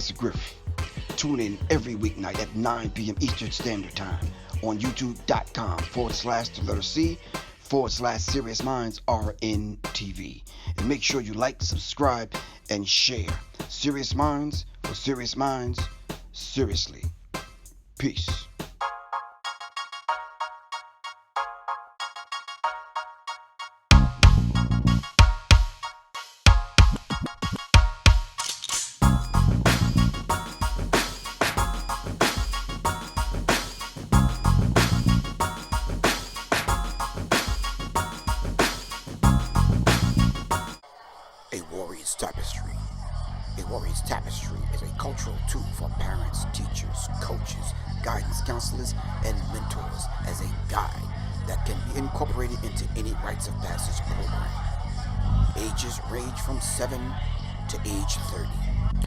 Professor Griff. Tune in every weeknight at 9 p.m. Eastern Standard Time on youtube.com/the letter C/Sirius Mindz RNTV. And make sure you like, subscribe, and share. Sirius Mindz for Sirius Mindz, seriously. Peace. Tapestry. A Warrior's Tapestry is a cultural tool for parents, teachers, coaches, guidance counselors, and mentors as a guide that can be incorporated into any rites of passage program. Ages range from 7 to age 30.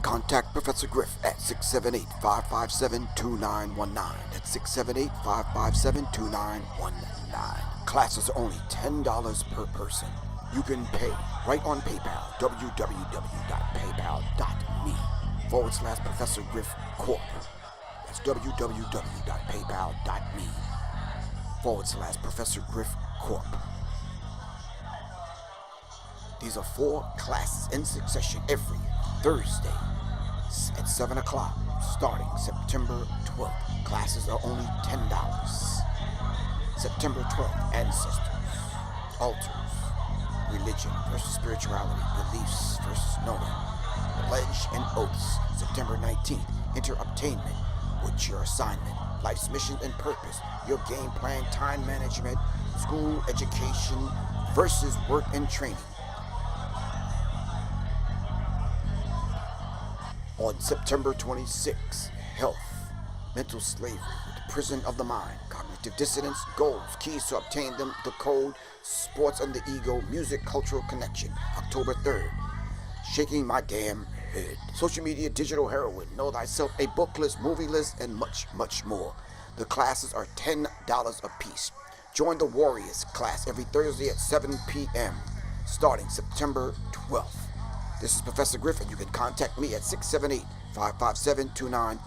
Contact Professor Griff at 678-557-2919. That's 678-557-2919. Classes are only $10 per person. You can pay right on PayPal, www.paypal.me/Professor Griff Corp. That's www.paypal.me/Professor Griff Corp. These are 4 classes in succession every Thursday at 7 o'clock, starting September 12th. Classes are only $10. September 12th, Ancestors, Altars, Religion versus Spirituality, Beliefs versus Knowing, Pledge and Oaths. September 19th, Interobtainment. What's your assignment? Life's mission and purpose. Your game plan, time management, school education versus work and training. On September 26th, Health, Mental Slavery, the Prison of the Mind, Cognitive Dissonance, Goals, Keys to Obtain Them, The Code, Sports and the Ego, Music, Cultural Connection. October 3rd, Shaking My Damn Head, Social Media, Digital Heroin, Know Thyself, a book list, movie list, and much, much more. The classes are $10 a piece. Join the Warriors class every Thursday at 7 p.m. starting September 12th. This is Professor Griff, and you can contact me at 678-557-2919.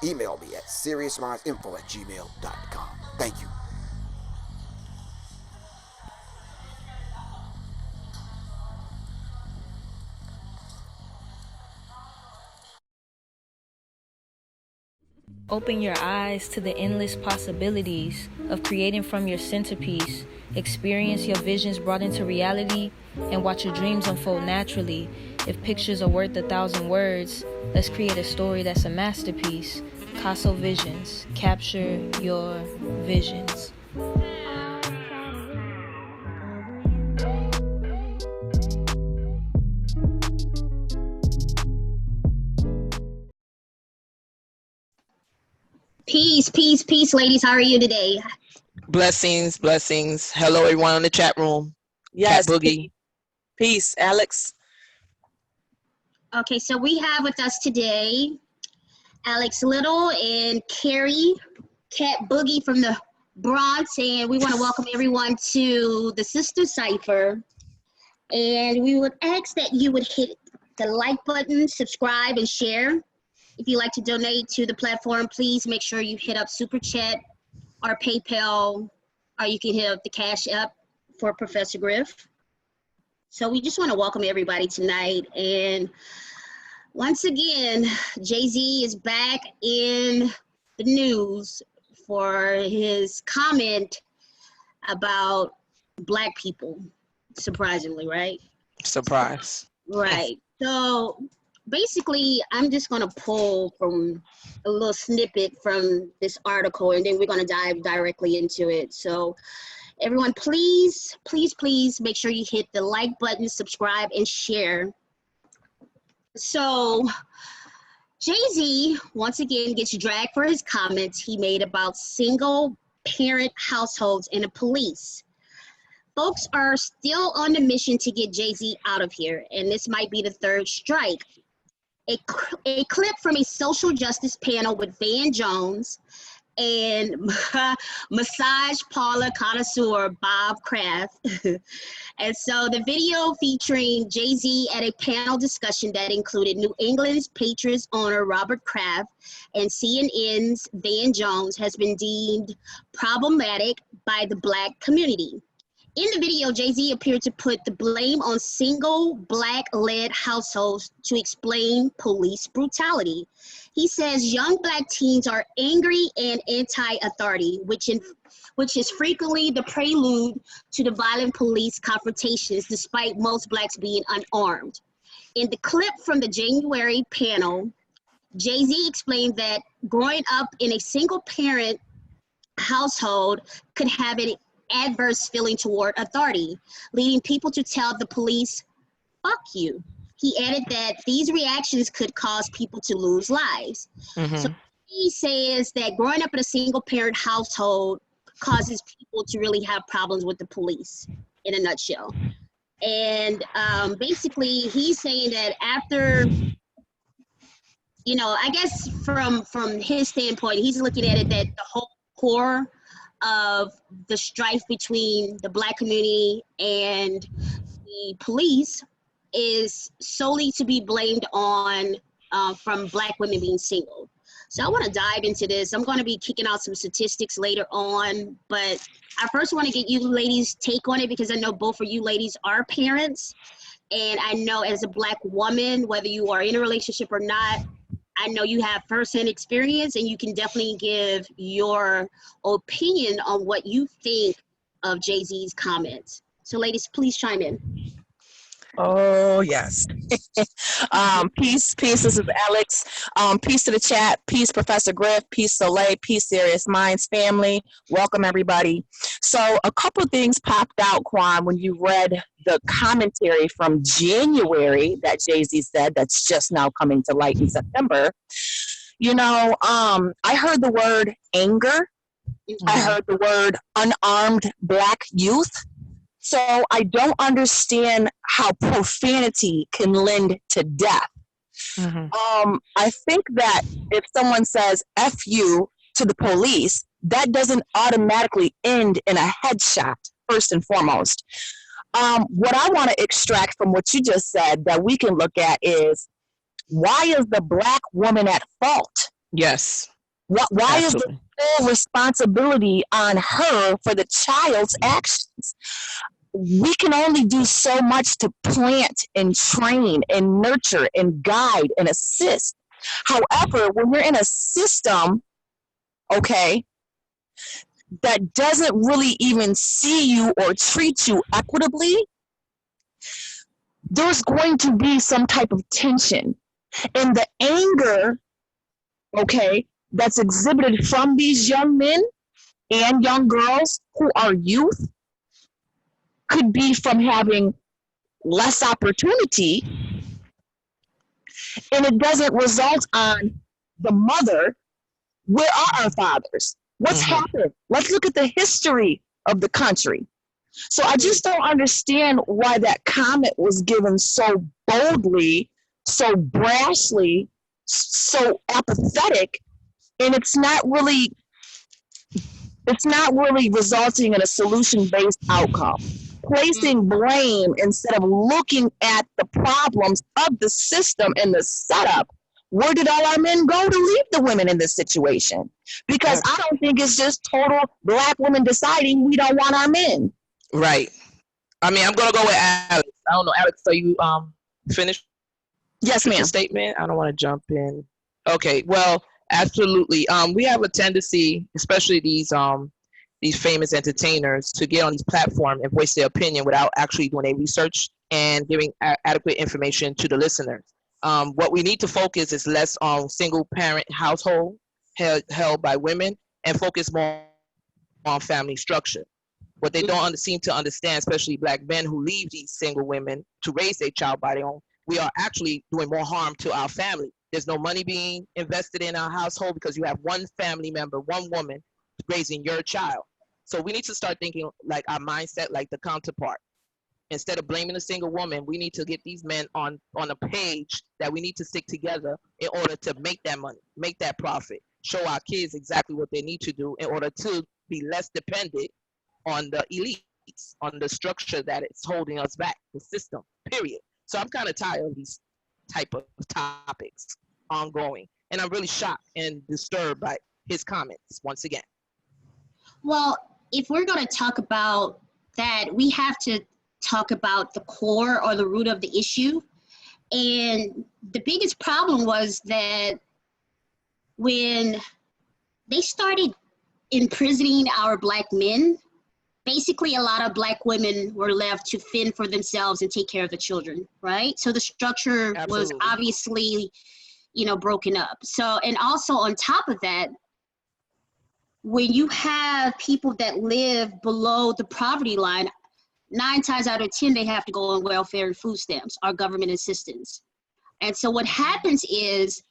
Email me at siriusmindzinfo@gmail.com. Thank you. Open your eyes to the endless possibilities of creating from your centerpiece. Experience your visions brought into reality and watch your dreams unfold naturally. If pictures are worth 1,000 words, let's create a story that's a masterpiece. Casso Visions. Capture your visions. Peace, peace, peace, ladies. How are you today? Blessings, blessings. Hello, everyone in the chat room. Yes. Cat Boogie. Peace, Alex. Okay, so we have with us today Alex Little and Carrie, Cat Boogie from the Bronx, and we want to welcome everyone to the Sister Cipher. And we would ask that you would hit the like button, subscribe, and share. If you'd like to donate to the platform, please make sure you hit up Super Chat or PayPal, or you can hit up the Cash App for Professor Griff. So we just want to welcome everybody tonight. And once again, Jay-Z is back in the news for his comment about Black people, surprisingly, right? Surprise. Right. So basically, I'm just going to pull from a little snippet from this article, and then we're going to dive directly into it. So everyone, please, please, please make sure you hit the like button, subscribe, and share. So Jay-Z, once again, gets dragged for his comments he made about single-parent households and the police. Folks are still on the mission to get Jay-Z out of here, and this might be the third strike. A clip from a social justice panel with Van Jones, and massage parlor connoisseur Bob Kraft. And so the video featuring Jay-Z at a panel discussion that included New England's Patriots owner Robert Kraft and CNN's Van Jones has been deemed problematic by the Black community. In the video, Jay-Z appeared to put the blame on single Black-led households to explain police brutality. He says young Black teens are angry and anti-authority, which is frequently the prelude to the violent police confrontations, despite most Blacks being unarmed. In the clip from the January panel, Jay-Z explained that growing up in a single-parent household could have an adverse feeling toward authority, leading people to tell the police, "Fuck you." He added that these reactions could cause people to lose lives. So he says that growing up in a single parent household causes people to really have problems with the police, in a nutshell. And basically he's saying that after, you know, I guess from his standpoint, he's looking at it that the whole core of the strife between the Black community and the police is solely to be blamed on from Black women being single. So I want to dive into this. I'm going to be kicking out some statistics later on, but I first want to get you ladies' take on it because I know both of you ladies are parents, and I know as a Black woman, whether you are in a relationship or not, I know you have firsthand experience and you can definitely give your opinion on what you think of Jay-Z's comments. So ladies, please chime in. Oh, yes. Peace. This is Alex. Peace to the chat. Peace, Professor Griff. Peace, Soleil. Peace, Sirius Mindz family. Welcome, everybody. So a couple things popped out, Quan, when you read the commentary from January that Jay-Z said that's just now coming to light in September. You know, I heard the word anger. I heard the word unarmed Black youth. So I don't understand how profanity can lend to death. I think that if someone says F you to the police, that doesn't automatically end in a headshot, first and foremost. What I want to extract from what you just said that we can look at is, why is the Black woman at fault? Yes. Why Absolutely. Is the full responsibility on her for the child's actions? We can only do so much to plant and train and nurture and guide and assist. However, when we're in a system, okay, that doesn't really even see you or treat you equitably, there's going to be some type of tension. And the anger, okay, that's exhibited from these young men and young girls who are youth could be from having less opportunity, and it doesn't result on the mother. Where are our fathers? What's happened? Let's look at the history of the country. So I just don't understand why that comment was given so boldly, so brashly, so apathetic, and it's not really resulting in a solution-based outcome. Placing blame instead of looking at the problems of the system and the setup. Where did all our men go to leave the women in this situation? Because I don't think it's just total Black women deciding we don't want our men. Right. I mean, I'm gonna go with Alex. I don't know, Alex. So you finished? Yes, ma'am. Statement. I don't want to jump in. Okay. Well, absolutely. We have a tendency, especially these famous entertainers, to get on these platforms and voice their opinion without actually doing a research and giving adequate information to the listeners. What we need to focus is less on single parent household held by women and focus more on family structure. What they don't seem to understand, especially Black men who leave these single women to raise their child by their own, we are actually doing more harm to our family. There's no money being invested in our household because you have one family member, one woman raising your child. So we need to start thinking like our mindset, like the counterpart. Instead of blaming a single woman, we need to get these men on a page that we need to stick together in order to make that money, make that profit. show our kids exactly what they need to do in order to be less dependent on the elites, on the structure that is holding us back, the system, period. So I'm kind of tired of these type of topics ongoing. And I'm really shocked and disturbed by his comments once again. Well, if we're going to talk about that, we have to talk about the core or the root of the issue. And the biggest problem was that when they started imprisoning our Black men, basically a lot of Black women were left to fend for themselves and take care of the children, right? So the structure was obviously, you know, broken up. So, and also on top of that, when you have people that live below the poverty line, 9 times out of 10, they have to go on welfare and food stamps or government assistance. And so what happens is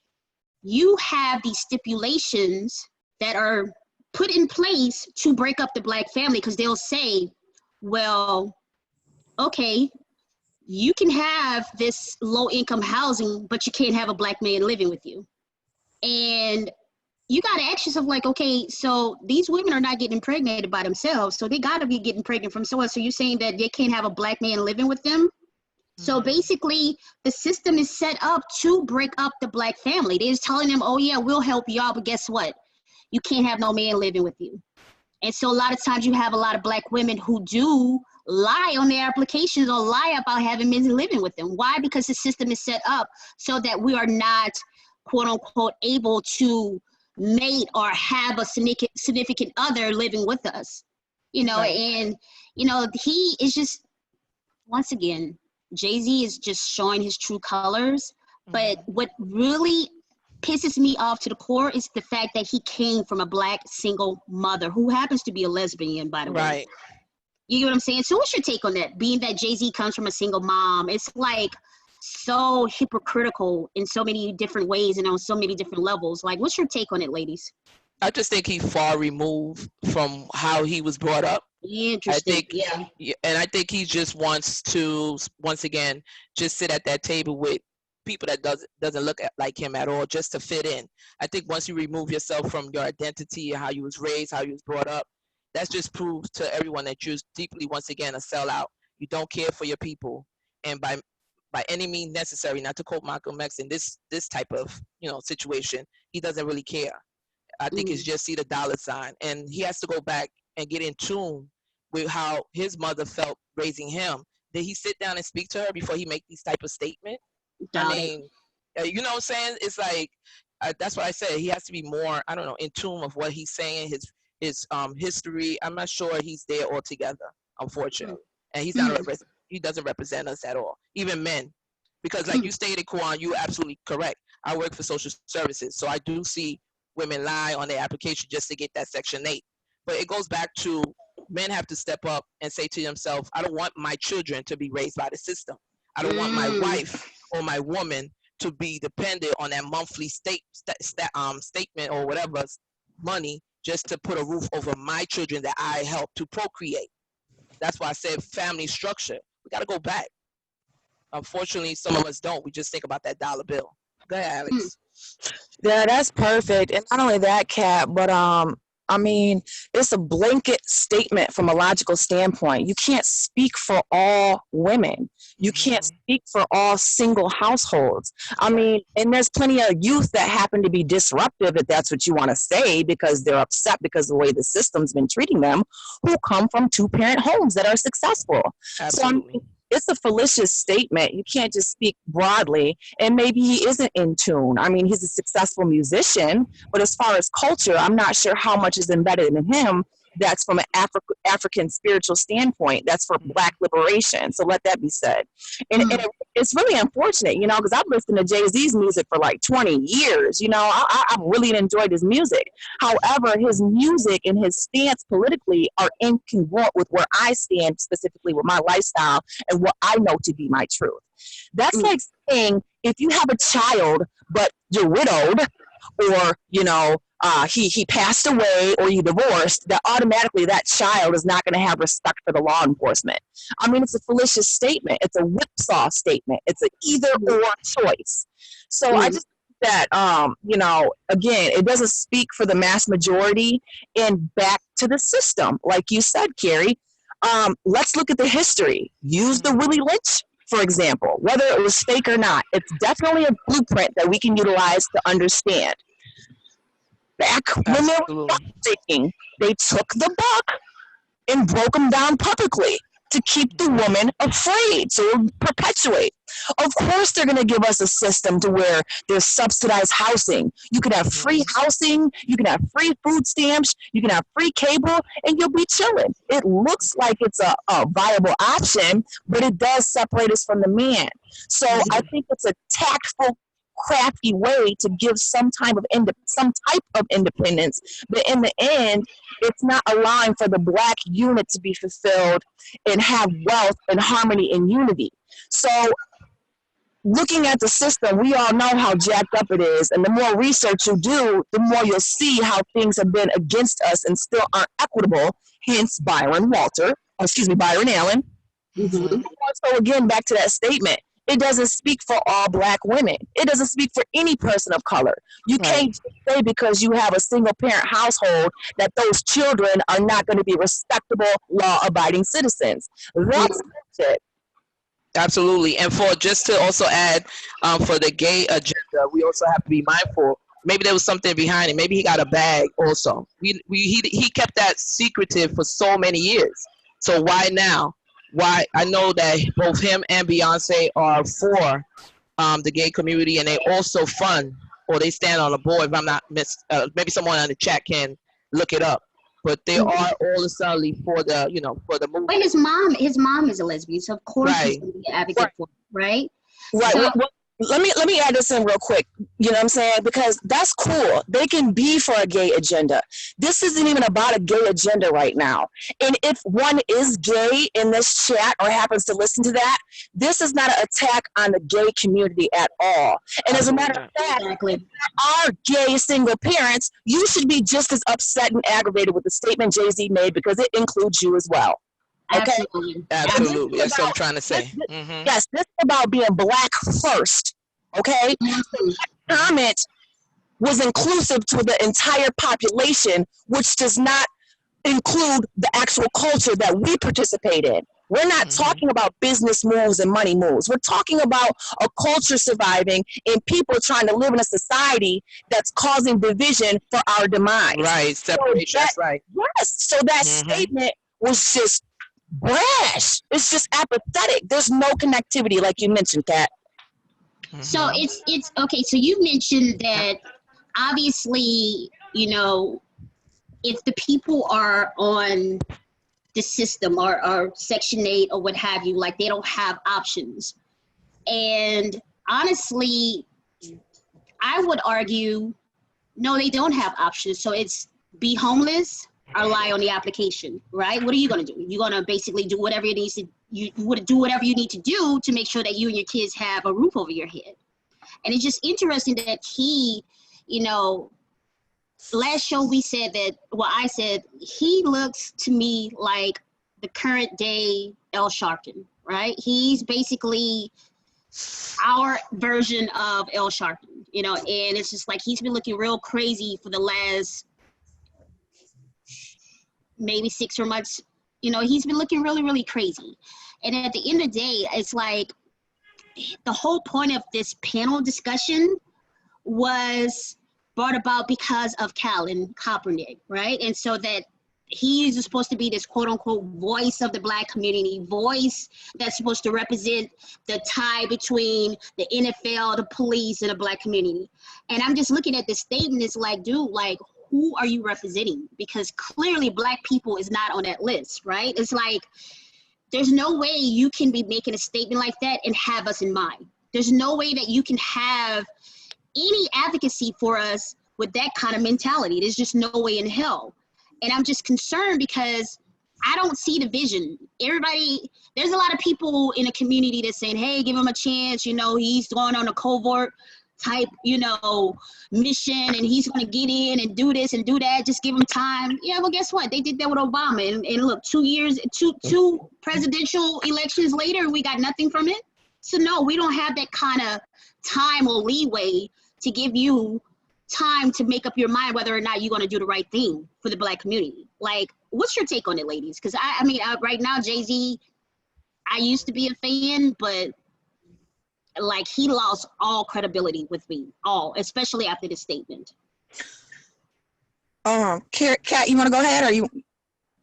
you have these stipulations that are put in place to break up the Black family, because they'll say, well, okay, you can have this low income housing, but you can't have a Black man living with you. And you got to ask yourself, like, okay, so these women are not getting impregnated by themselves, so they got to be getting pregnant from someone. So you're saying that they can't have a Black man living with them? Mm-hmm. So basically, the system is set up to break up the Black family. They're just telling them, oh, yeah, we'll help y'all, but guess what? You can't have no man living with you. And so a lot of times you have a lot of Black women who do lie on their applications or lie about having men living with them. Why? Because the system is set up so that we are not, quote unquote, able to mate or have a significant other living with us, you know. Right. And, you know, he is just, once again, Jay-Z is just showing his true colors. Mm-hmm. But what really pisses me off to the core is the fact that he came from a Black single mother who happens to be a lesbian, by the way. Right. You get what I'm saying? So what's your take on that? Being that Jay-Z comes from a single mom, it's like so hypocritical in so many different ways and on so many different levels. Like, what's your take on it, ladies? I just think he's far removed from how he was brought up. Interesting. I think, yeah. And I think he just wants to, once again, just sit at that table with people that doesn't look like him at all, just to fit in. I think once you remove yourself from your identity, how you was raised, how you was brought up, that just proves to everyone that you're deeply, once again, a sellout. You don't care for your people, and by any means necessary, not to quote Malcolm X in this type of, you know, situation, he doesn't really care. I think it's just see the dollar sign, and he has to go back and get in tune with how his mother felt raising him. Did he sit down and speak to her before he make these type of statement? I mean, you know what I'm saying? It's like, that's why I said he has to be more, I don't know, in tune of what he's saying, his history. I'm not sure he's there altogether, unfortunately. And he's not he doesn't represent us at all, even men. Because like you stated, Kwan, you're absolutely correct. I work for social services, so I do see women lie on their application just to get that Section 8. But it goes back to men have to step up and say to themselves, I don't want my children to be raised by the system. I don't want my wife or my woman to be dependent on that monthly statement or whatever money just to put a roof over my children that I help to procreate. That's why I said family structure. We got to go back. Unfortunately, some of us don't. We just think about that dollar bill. Go ahead, Alex. Yeah, that's perfect. And not only that, Kat, but I mean, it's a blanket statement from a logical standpoint. You can't speak for all women. You can't speak for all single households. I mean, and there's plenty of youth that happen to be disruptive, if that's what you want to say, because they're upset because of the way the system's been treating them, who come from 2-parent homes that are successful. Absolutely. So I mean, it's a fallacious statement. You can't just speak broadly, and maybe he isn't in tune. I mean, he's a successful musician, but as far as culture, I'm not sure how much is embedded in him that's from an African spiritual standpoint. That's for Black liberation. So let that be said. And it's really unfortunate, you know, because I've listened to Jay-Z's music for like 20 years. You know, I really enjoyed his music. However, his music and his stance politically are incongruent with where I stand, specifically with my lifestyle and what I know to be my truth. That's like saying if you have a child, but you're widowed, or, you know, he passed away or you divorced, that automatically that child is not going to have respect for the law enforcement. I mean, it's a fallacious statement. It's a whipsaw statement. It's an either or choice. So I just that, you know, again, it doesn't speak for the mass majority. And back to the system, like you said, Carrie, let's look at the history. Use the Willie Lynch, for example, whether it was fake or not. It's definitely a blueprint that we can utilize to understand. Back when they were taking, they took the buck and broke them down publicly to keep the woman afraid, so it would perpetuate. Of course, they're going to give us a system to where there's subsidized housing. You can have free housing, you can have free food stamps, you can have free cable, and you'll be chilling. It looks like it's a viable option, but it does separate us from the man. So I think it's a tactful, crafty way to give some type of independence, but in the end, it's not allowing for the Black unit to be fulfilled and have wealth and harmony and unity. So looking at the system, we all know how jacked up it is, and the more research you do, the more you'll see how things have been against us and still aren't equitable, hence Byron Allen. So again, back to that statement, it doesn't speak for all Black women. It doesn't speak for any person of color. You can't just say because you have a single parent household that those children are not going to be respectable, law-abiding citizens. That's it. Absolutely. And for just to also add, for the gay agenda, we also have to be mindful. Maybe there was something behind it. Maybe he got a bag also. He kept that secretive for so many years. So why now? Why? I know that both him and Beyonce are for the gay community, and they also fund, or they stand on the board. If I'm not maybe someone on the chat can look it up. But they are all suddenly for the, you know, for the movement. But his mom is a lesbian, so of course he's going to be an advocate for it, right? Right. So, let me add this in real quick. You know what I'm saying? Because that's cool. They can be for a gay agenda. This isn't even about a gay agenda right now. And if one is gay in this chat or happens to listen to that, this is not an attack on the gay community at all. And as a matter of fact, if there are gay single parents, you should be just as upset and aggravated with the statement Jay-Z made, because it includes you as well. Okay? Absolutely. That's what I'm trying to say. Yes, this is about being Black first. Okay? So that comment was inclusive to the entire population, which does not include the actual culture that we participate in. We're not talking about business moves and money moves. We're talking about a culture surviving and people trying to live in a society that's causing division for our demise. Right, separation, that's right. Yes, so that statement was just brash. It's just apathetic. There's no connectivity, like you mentioned, Kat. So it's okay. So you mentioned that obviously, you know, if the people are on the system or Section 8 or what have you, like they don't have options. And honestly, I would argue, no, they don't have options. So it's be homeless or lie on the application, right? What are you going to do? You're going to basically do whatever it needs to, you would do whatever you need to do to make sure that you and your kids have a roof over your head. And it's just interesting that he, you know, last show we said that, well, I said, he looks to me like the current day Al Sharpton, right? He's basically our version of Al Sharpton, you know, and it's just like he's been looking real crazy for the last maybe 6 months. You know, he's been looking really, really crazy. And at the end of the day, it's like the whole point of this panel discussion was brought about because of Colin Kaepernick, right? And so that he's supposed to be this quote unquote voice of the Black community, voice that's supposed to represent the tie between the NFL, the police, and the Black community. And I'm just looking at this statement, it's like, dude, like, who are you representing? Because clearly Black people is not on that list, right? It's like, there's no way you can be making a statement like that and have us in mind. There's no way that you can have any advocacy for us with that kind of mentality. There's just no way in hell. And I'm just concerned because I don't see the vision. Everybody, there's a lot of people in the community that's saying, hey, give him a chance. You know, he's going on a covert type, you know, mission, and he's going to get in and do this and do that. Just give him time. Yeah, well, guess what? They did that with Obama. And look, 2 years, two presidential elections later, we got nothing from it. So no, we don't have that kind of time or leeway to give you time to make up your mind whether or not you're going to do the right thing for the Black community. Like, what's your take on it, ladies? Because I mean, right now, Jay-Z, I used to be a fan, but like he lost all credibility with me, especially after this statement. Kat, you want to go ahead, or you?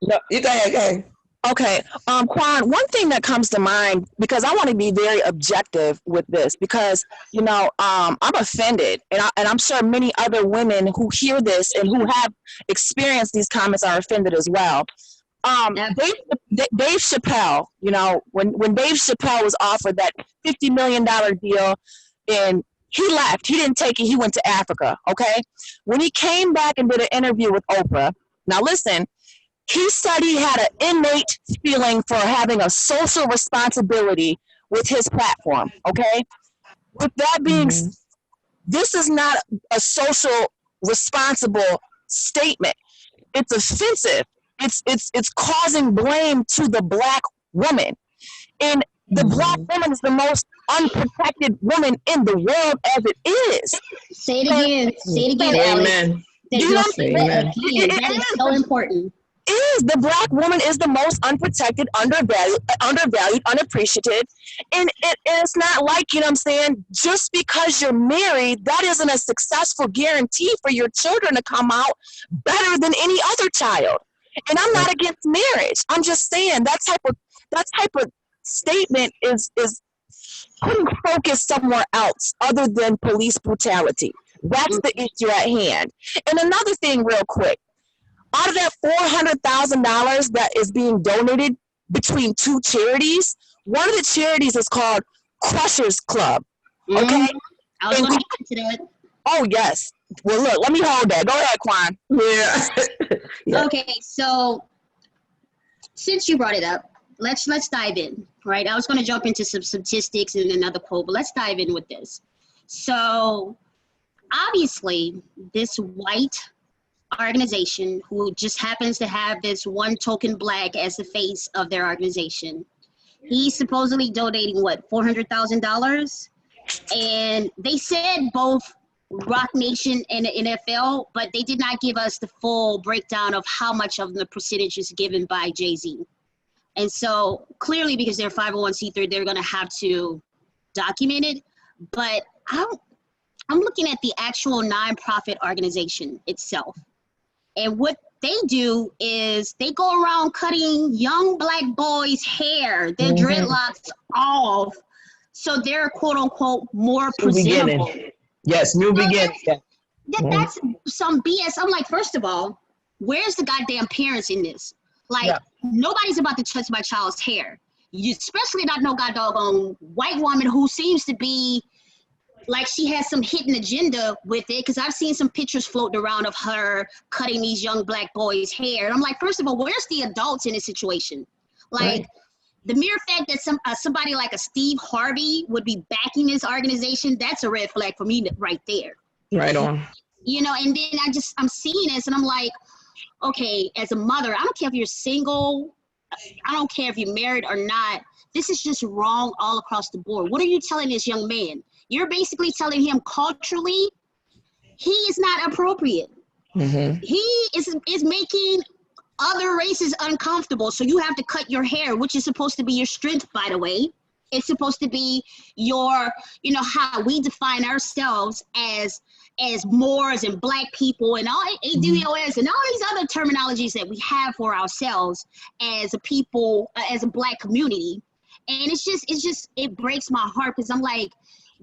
No, you go ahead. Okay, Quan, one thing that comes to mind, because I want to be very objective with this, because, you know, I'm offended, and I'm sure many other women who hear this and who have experienced these comments are offended as well. Dave Chappelle, you know, when Dave Chappelle was offered that $50 million deal, and he left, he didn't take it, he went to Africa, okay? When he came back and did an interview with Oprah, now listen, he said he had an innate feeling for having a social responsibility with his platform, okay? With that being said, this is not a social responsible statement. It's offensive. It's causing blame to the Black woman. And the Black woman is the most unprotected woman in the world as it is. Say it again. Say it again, Alex. Amen. That is so important. The Black woman is the most unprotected, undervalued, unappreciated. And it's not like, you know what I'm saying, just because you're married, that isn't a successful guarantee for your children to come out better than any other child. And I'm not against marriage. I'm just saying that type of statement is putting focus somewhere else other than police brutality. That's the issue at hand. And another thing real quick, out of that $400,000 that is being donated between two charities, one of the charities is called Crushers Club. Okay? I was going to get into that. Oh, yes. Well, look, let me hold that. Go ahead, Quan. Yeah. Okay, so since you brought it up, let's dive in, right? I was going to jump into some statistics and another quote, but let's dive in with this. So obviously, this white organization who just happens to have this one token Black as the face of their organization, he's supposedly donating what, $400,000, and they said both Rock Nation and the NFL, but they did not give us the full breakdown of how much of the percentage is given by Jay-Z. And so clearly, because they're 501c3, they're going to have to document it. But I'm looking at the actual nonprofit organization itself. And what they do is they go around cutting young Black boys' hair, their dreadlocks off, so they're quote unquote more presentable. Yes, new beginning. That's some BS. I'm like, first of all, where's the goddamn parents in this? Like, nobody's about to touch my child's hair. You especially not no goddamn white woman who seems to be like she has some hidden agenda with it, because I've seen some pictures floating around of her cutting these young Black boys' hair. And I'm like, first of all, where's the adults in this situation? Like, the mere fact that somebody like a Steve Harvey would be backing this organization, that's a red flag for me right there. Right on. You know, and then I'm seeing this and I'm like, okay, as a mother, I don't care if you're single, I don't care if you're married or not, this is just wrong all across the board. What are you telling this young man? You're basically telling him culturally, he is not appropriate. He is making other races uncomfortable, so you have to cut your hair, which is supposed to be your strength, by the way. It's supposed to be your, you know, how we define ourselves as Moors and Black people and all ADOS and all these other terminologies that we have for ourselves as a people, as a Black community. And it breaks my heart, because I'm like,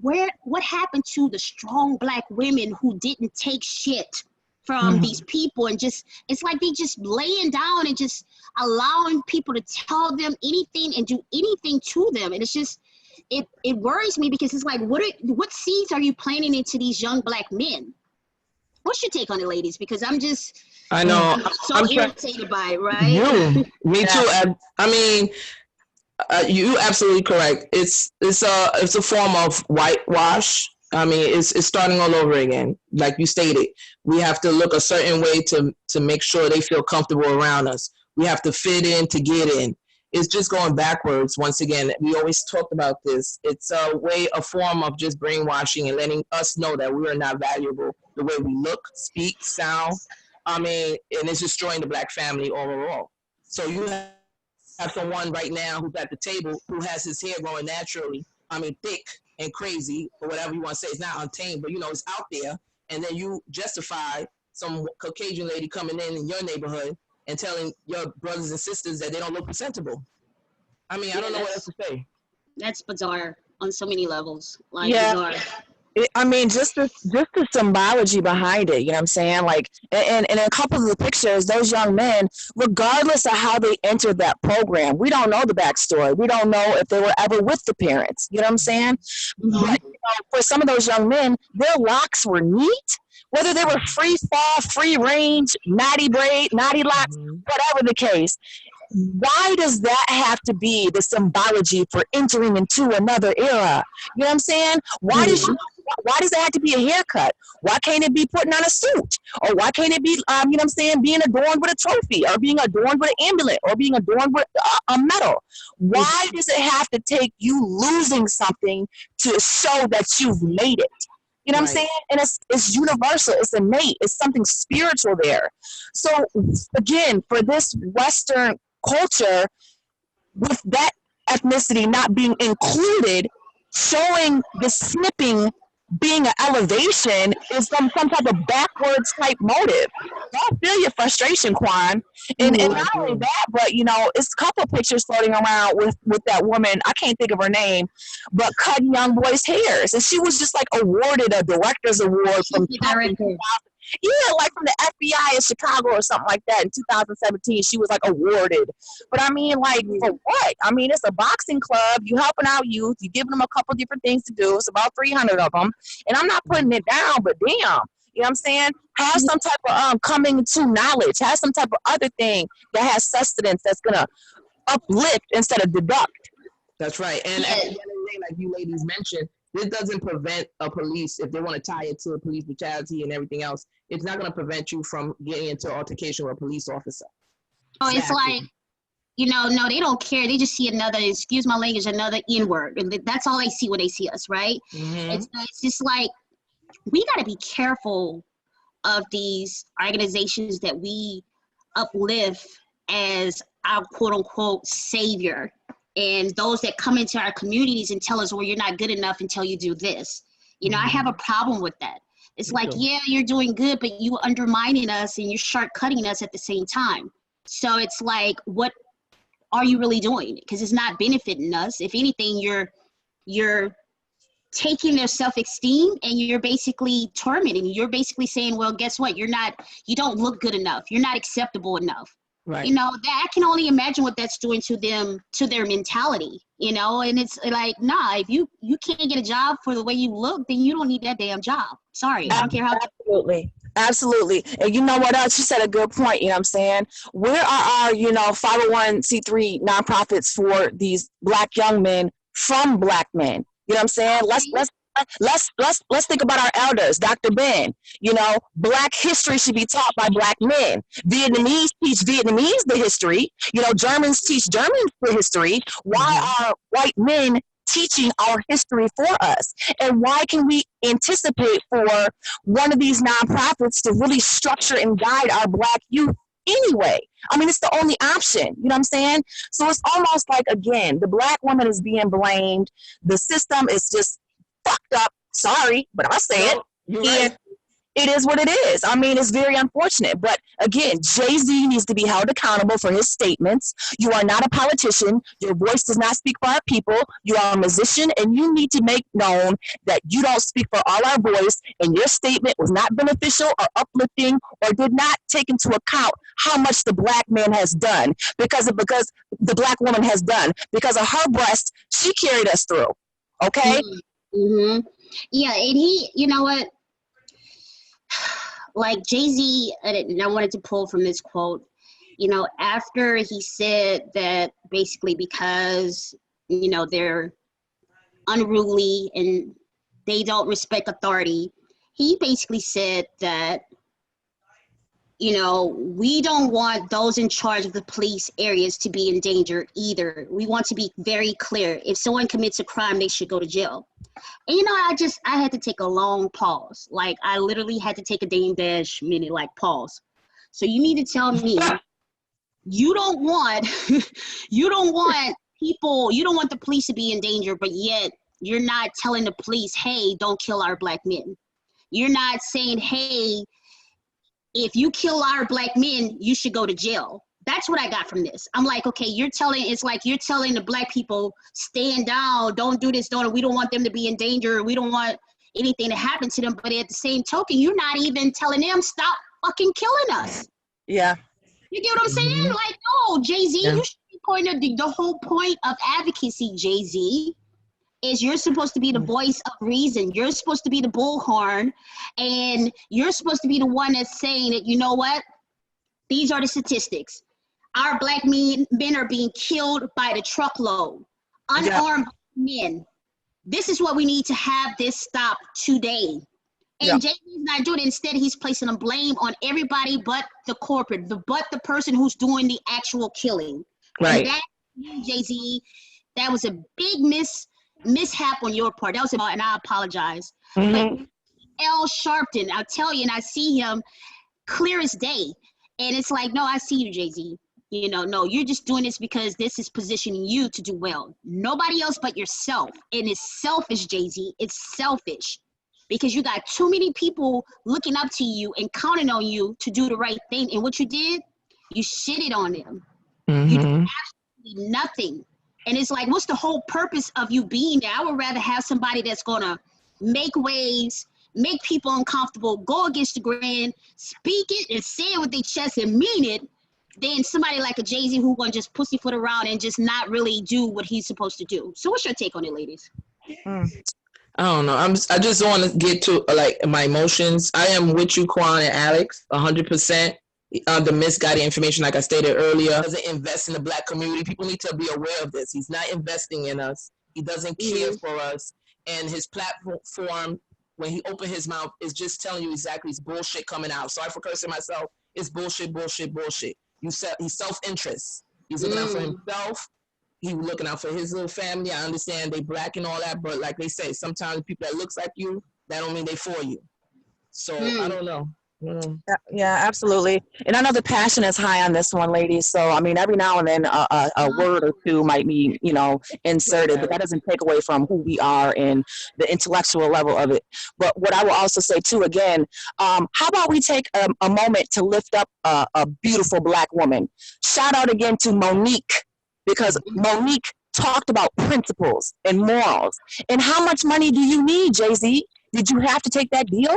what happened to the strong Black women who didn't take shit from these people, and just, it's like they just laying down and just allowing people to tell them anything and do anything to them. And it's just, it worries me, because it's like, what seeds are you planting into these young Black men? What's your take on it, ladies? Because I'm irritated by it, right? Me too. I mean, you absolutely correct. It's a form of whitewash. I mean, it's starting all over again. Like you stated, we have to look a certain way to make sure they feel comfortable around us. We have to fit in to get in. is just going backwards. Once again, we always talked about this. It's a form of just brainwashing and letting us know that we are not valuable. The way we look, speak, sound. I mean, and it's destroying the Black family overall. So you have someone right now who's at the table who has his hair growing naturally. I mean, thick and crazy, or whatever you want to say. It's not untamed, but it's out there. And then you justify some Caucasian lady coming in your neighborhood and telling your brothers and sisters that they don't look presentable. I mean, I don't know what else to say. That's bizarre on so many levels. Yeah. Bizarre. Just the symbology behind it, you know what I'm saying? Like, and in a couple of the pictures, those young men, regardless of how they entered that program, we don't know the backstory. We don't know if they were ever with the parents, you know what I'm saying? Mm-hmm. But for some of those young men, their locks were neat. Whether they were free fall, free range, natty braid, natty locks, whatever the case, why does that have to be the symbology for entering into another era? You know what I'm saying? Why does it have to be a haircut? Why can't it be putting on a suit? Or why can't it be, you know what I'm saying, being adorned with a trophy, or being adorned with an amulet, or being adorned with a medal? Why does it have to take you losing something to show that you've made it? You know what I'm saying? And it's universal. It's innate. It's something spiritual there. So again, for this Western culture, with that ethnicity not being included, showing the snipping being an elevation is some type of backwards type motive. I feel your frustration, Quan. And not only that, but it's a couple of pictures floating around with that woman, I can't think of her name, but cutting young boys' hairs. And she was just like awarded a director's award from like from the FBI in Chicago or something like that in 2017. She was like awarded. But I mean, like, for what? I mean, it's a boxing club. You helping out youth. You giving them a couple different things to do. It's about 300 of them. And I'm not putting it down, but damn, you know what I'm saying? Have some type of coming to knowledge. Have some type of other thing that has sustenance that's gonna uplift instead of deduct. That's right. And at the end of the day, like you ladies mentioned, this doesn't prevent a police, if they want to tie it to police brutality and everything else, it's not going to prevent you from getting into altercation with a police officer. Oh, exactly. It's like, no, they don't care. They just see another, excuse my language, another N-word. And that's all they see when they see us, right? Mm-hmm. It's just like, we got to be careful of these organizations that we uplift as our quote-unquote savior. And those that come into our communities and tell us, well, you're not good enough until you do this. I have a problem with that. It's like, yeah, you're doing good, but you undermining us and you're shortcutting us at the same time. So it's like, what are you really doing? Because it's not benefiting us. If anything, you're taking their self-esteem and you're basically tormenting. You're basically saying, well, guess what? You don't look good enough. You're not acceptable enough. Right. That I can only imagine what that's doing to them, to their mentality, and it's like, nah, if you can't get a job for the way you look, then you don't need that damn job. Sorry. I don't care how. Absolutely. And you know what else? You said a good point. You know what I'm saying? Where are our, 501c3 nonprofits for these Black young men from Black men? You know what I'm saying? Let's think about our elders. Dr. Ben, Black history should be taught by Black men. Vietnamese teach Vietnamese the history. Germans teach Germans the history. Why are white men teaching our history for us? And why can we anticipate for one of these nonprofits to really structure and guide our Black youth anyway? I mean, it's the only option, you know what I'm saying? So it's almost like, again, the Black woman is being blamed. The system is just fucked up. Sorry, but I'll say it. Right. It is what it is. I mean, it's very unfortunate. But again, Jay-Z needs to be held accountable for his statements. You are not a politician. Your voice does not speak for our people. You are a musician, and you need to make known that you don't speak for all our voice, and your statement was not beneficial or uplifting or did not take into account how much the Black man has done because the Black woman has done. Because of her breast, she carried us through. Okay? Mm-hmm. Yeah, and he, you know what? Like Jay-Z, and I wanted to pull from this quote, after he said that basically because, they're unruly and they don't respect authority, he basically said that you know, we don't want those in charge of the police areas to be in danger either. We want to be very clear. If someone commits a crime, they should go to jail. And you know, I had to take a long pause. Like, I literally had to take a dang dash minute, like, pause. So you need to tell me you don't want people, you don't want the police to be in danger, but yet you're not telling the police, hey, don't kill our black men. You're not saying, hey, if you kill our black men, you should go to jail. That's what I got from this. I'm like, okay, it's like you're telling the black people, stand down, don't do this, we don't want them to be in danger, we don't want anything to happen to them, but at the same token, you're not even telling them, stop fucking killing us. Yeah. You get what I'm saying? Like, no, Jay-Z, you should be pointing at the whole point of advocacy, Jay-Z, is you're supposed to be the voice of reason. You're supposed to be the bullhorn, and you're supposed to be the one that's saying that, you know what? These are the statistics. Our black men are being killed by the truckload. Unarmed men. This is what we need to have this stop today. And Jay-Z's not doing it. Instead, he's placing a blame on everybody but the corporate, but the person who's doing the actual killing. Right. And that, Jay-Z, that was a big mishap on your part. That was, and I apologize. But L. Sharpton, I'll tell you, and I see him clear as day. And it's like, no, I see you, Jay-Z. You know, no, you're just doing this because this is positioning you to do well. Nobody else but yourself. And it's selfish, Jay-Z. It's selfish. Because you got too many people looking up to you and counting on you to do the right thing. And what you did, you shitted on them. You did absolutely nothing. And it's like, what's the whole purpose of you being there? I would rather have somebody that's going to make waves, make people uncomfortable, go against the grain, speak it and say it with their chest and mean it, than somebody like a Jay-Z who going to just pussyfoot around and just not really do what he's supposed to do. So what's your take on it, ladies? I don't know. I just want to get to like my emotions. I am with you, Quan and Alex, 100%. The misguided information, like I stated earlier, doesn't invest in the black community. People need to be aware of this. He's not investing in us. He doesn't care for us. And his platform, when he opened his mouth, is just telling you exactly it's bullshit coming out. Sorry for cursing myself. It's bullshit, bullshit, bullshit. He's self-interest. He's looking out for himself. He was looking out for his little family. I understand they black and all that, but like they say, sometimes people that looks like you, that don't mean they for you. So I don't know. Yeah, absolutely. And I know the passion is high on this one, ladies. So, I mean, every now and then a word or two might be, you know, inserted, but that doesn't take away from who we are and the intellectual level of it. But what I will also say, too, again, how about we take a moment to lift up a beautiful black woman? Shout out again to Monique, because Monique talked about principles and morals. And how much money do you need, Jay-Z? Did you have to take that deal?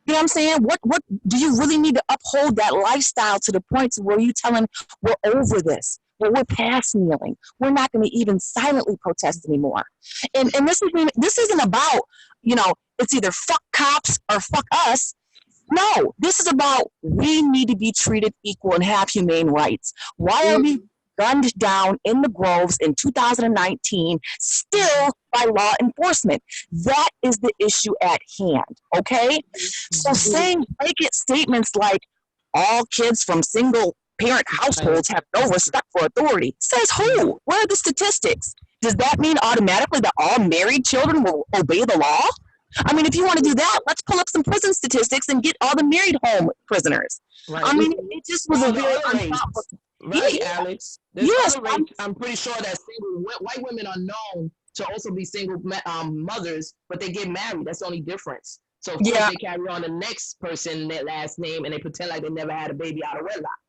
You know what I'm saying? What do you really need to uphold that lifestyle to the point where you telling we're over this, where we're past kneeling, we're not going to even silently protest anymore? And this isn't about, you know, it's either fuck cops or fuck us. No, this is about we need to be treated equal and have humane rights. Why are we gunned down in the groves in 2019 still by law enforcement? That is the issue at hand, okay? So saying blanket statements like all kids from single parent households have no respect for authority, says who? Where are the statistics? Does that mean automatically that all married children will obey the law? I mean, if you want to do that, let's pull up some prison statistics and get all the married home prisoners. Right. I mean, it just was a very unthoughtful. Right, Alex. Yes, I'm pretty sure that single white women are known to also be single mothers, but they get married. That's the only difference. So of course they carry on the next person, their last name, and they pretend like they never had a baby out of wedlock.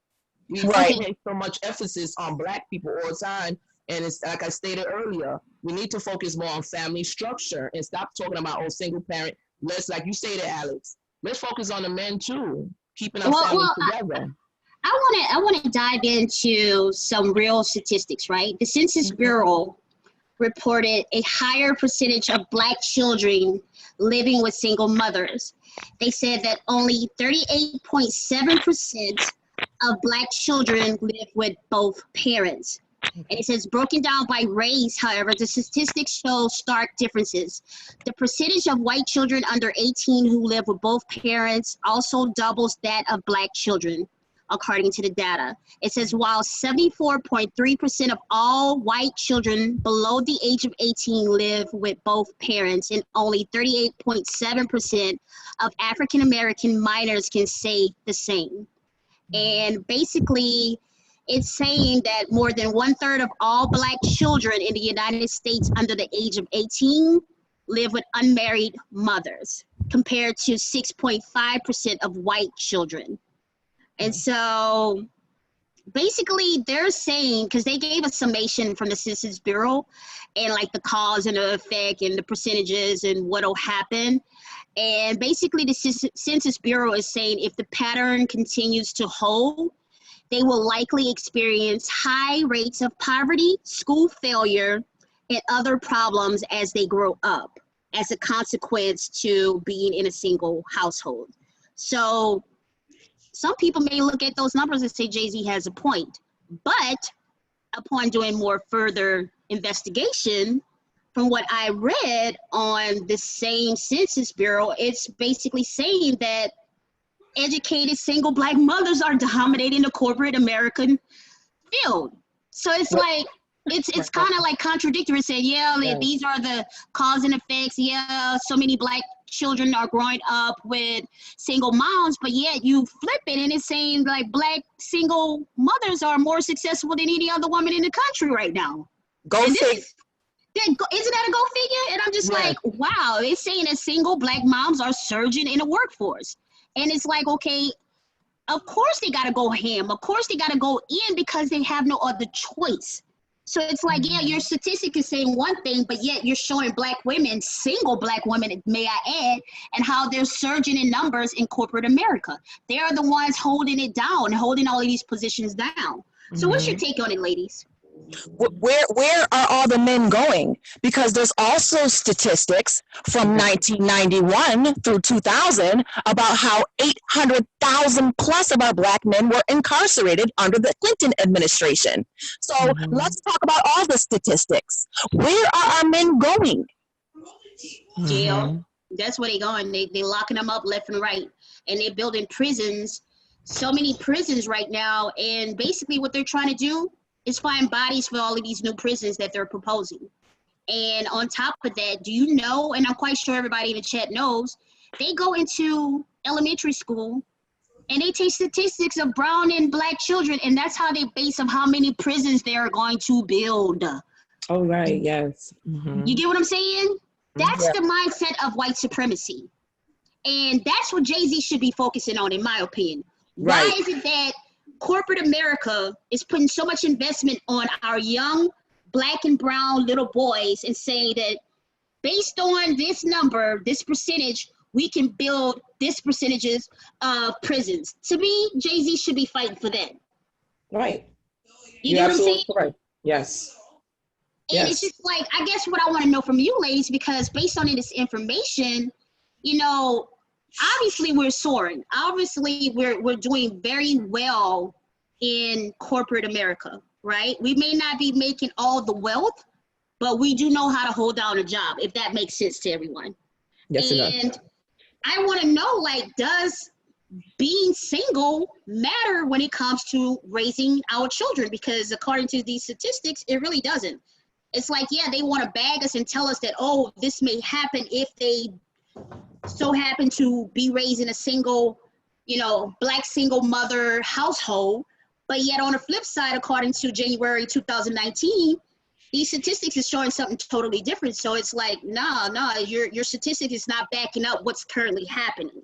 We make so much emphasis on black people all the time, and it's like I stated earlier, we need to focus more on family structure and stop talking about single parent. Let's, like you stated, Alex, let's focus on the men too, keeping our families together. I want to dive into some real statistics, right? The Census Bureau reported a higher percentage of black children living with single mothers. They said that only 38.7% of black children live with both parents. And it says, broken down by race, however, the statistics show stark differences. The percentage of white children under 18 who live with both parents also doubles that of black children, according to the data. It says, while 74.3% of all white children below the age of 18 live with both parents, and only 38.7% of African-American minors can say the same. And basically, it's saying that more than 1/3 of all black children in the United States under the age of 18 live with unmarried mothers, compared to 6.5% of white children. And so basically they're saying, because they gave a summation from the Census Bureau and like the cause and the effect and the percentages and what'll happen. And basically the Census Bureau is saying if the pattern continues to hold, they will likely experience high rates of poverty, school failure, and other problems as they grow up as a consequence to being in a single household. So some people may look at those numbers and say Jay-Z has a point, but upon doing more further investigation, from what I read on the same Census Bureau, it's basically saying that educated single black mothers are dominating the corporate American field. So it's like, it's kind of like contradictory, saying, these are the cause and effects. Yeah, so many black children are growing up with single moms, but yet you flip it and it's saying like black single mothers are more successful than any other woman in the country right now. Go figure. Isn't that a go figure? And I'm just like, wow, it's saying that single black moms are surging in the workforce. And it's like, okay, of course they got to go ham. Of course they got to go in because they have no other choice. So it's like, yeah, your statistic is saying one thing, but yet you're showing black women, single black women, may I add, and how they're surging in numbers in corporate America. They are the ones holding it down, holding all of these positions down. So what's your take on it, ladies? Where are all the men going? Because there's also statistics from 1991 through 2000 about how 800,000 plus of our black men were incarcerated under the Clinton administration. So let's talk about all the statistics. Where are our men going? Jail. That's where they're going. They locking them up left and right. And they're building prisons, so many prisons right now. And basically what they're trying to do is find bodies for all of these new prisons that they're proposing. And on top of that, do you know, and I'm quite sure everybody in the chat knows, they go into elementary school and they take statistics of brown and black children, and that's how they base of how many prisons they are going to build. Oh, right, yes. You get what I'm saying? That's the mindset of white supremacy. And that's what Jay-Z should be focusing on, in my opinion. Why is it that corporate America is putting so much investment on our young black and brown little boys and saying that based on this number, this percentage, we can build this percentages of prisons? To me, Jay-Z should be fighting for that. Right. You know what I'm saying? Right. Yes. And it's just like, I guess what I want to know from you ladies, because based on this information, you know, obviously we're soaring. Obviously we're doing very well in corporate America, right? We may not be making all the wealth, but we do know how to hold down a job, if that makes sense to everyone. Yes, and I want to know, like, does being single matter when it comes to raising our children? Because according to these statistics, it really doesn't. It's like, yeah, they want to bag us and tell us that, oh, this may happen if they so happen to be raised in a single, you know, black single mother household. But yet on the flip side, according to January 2019, these statistics is showing something totally different. So it's like, nah, your statistic is not backing up what's currently happening.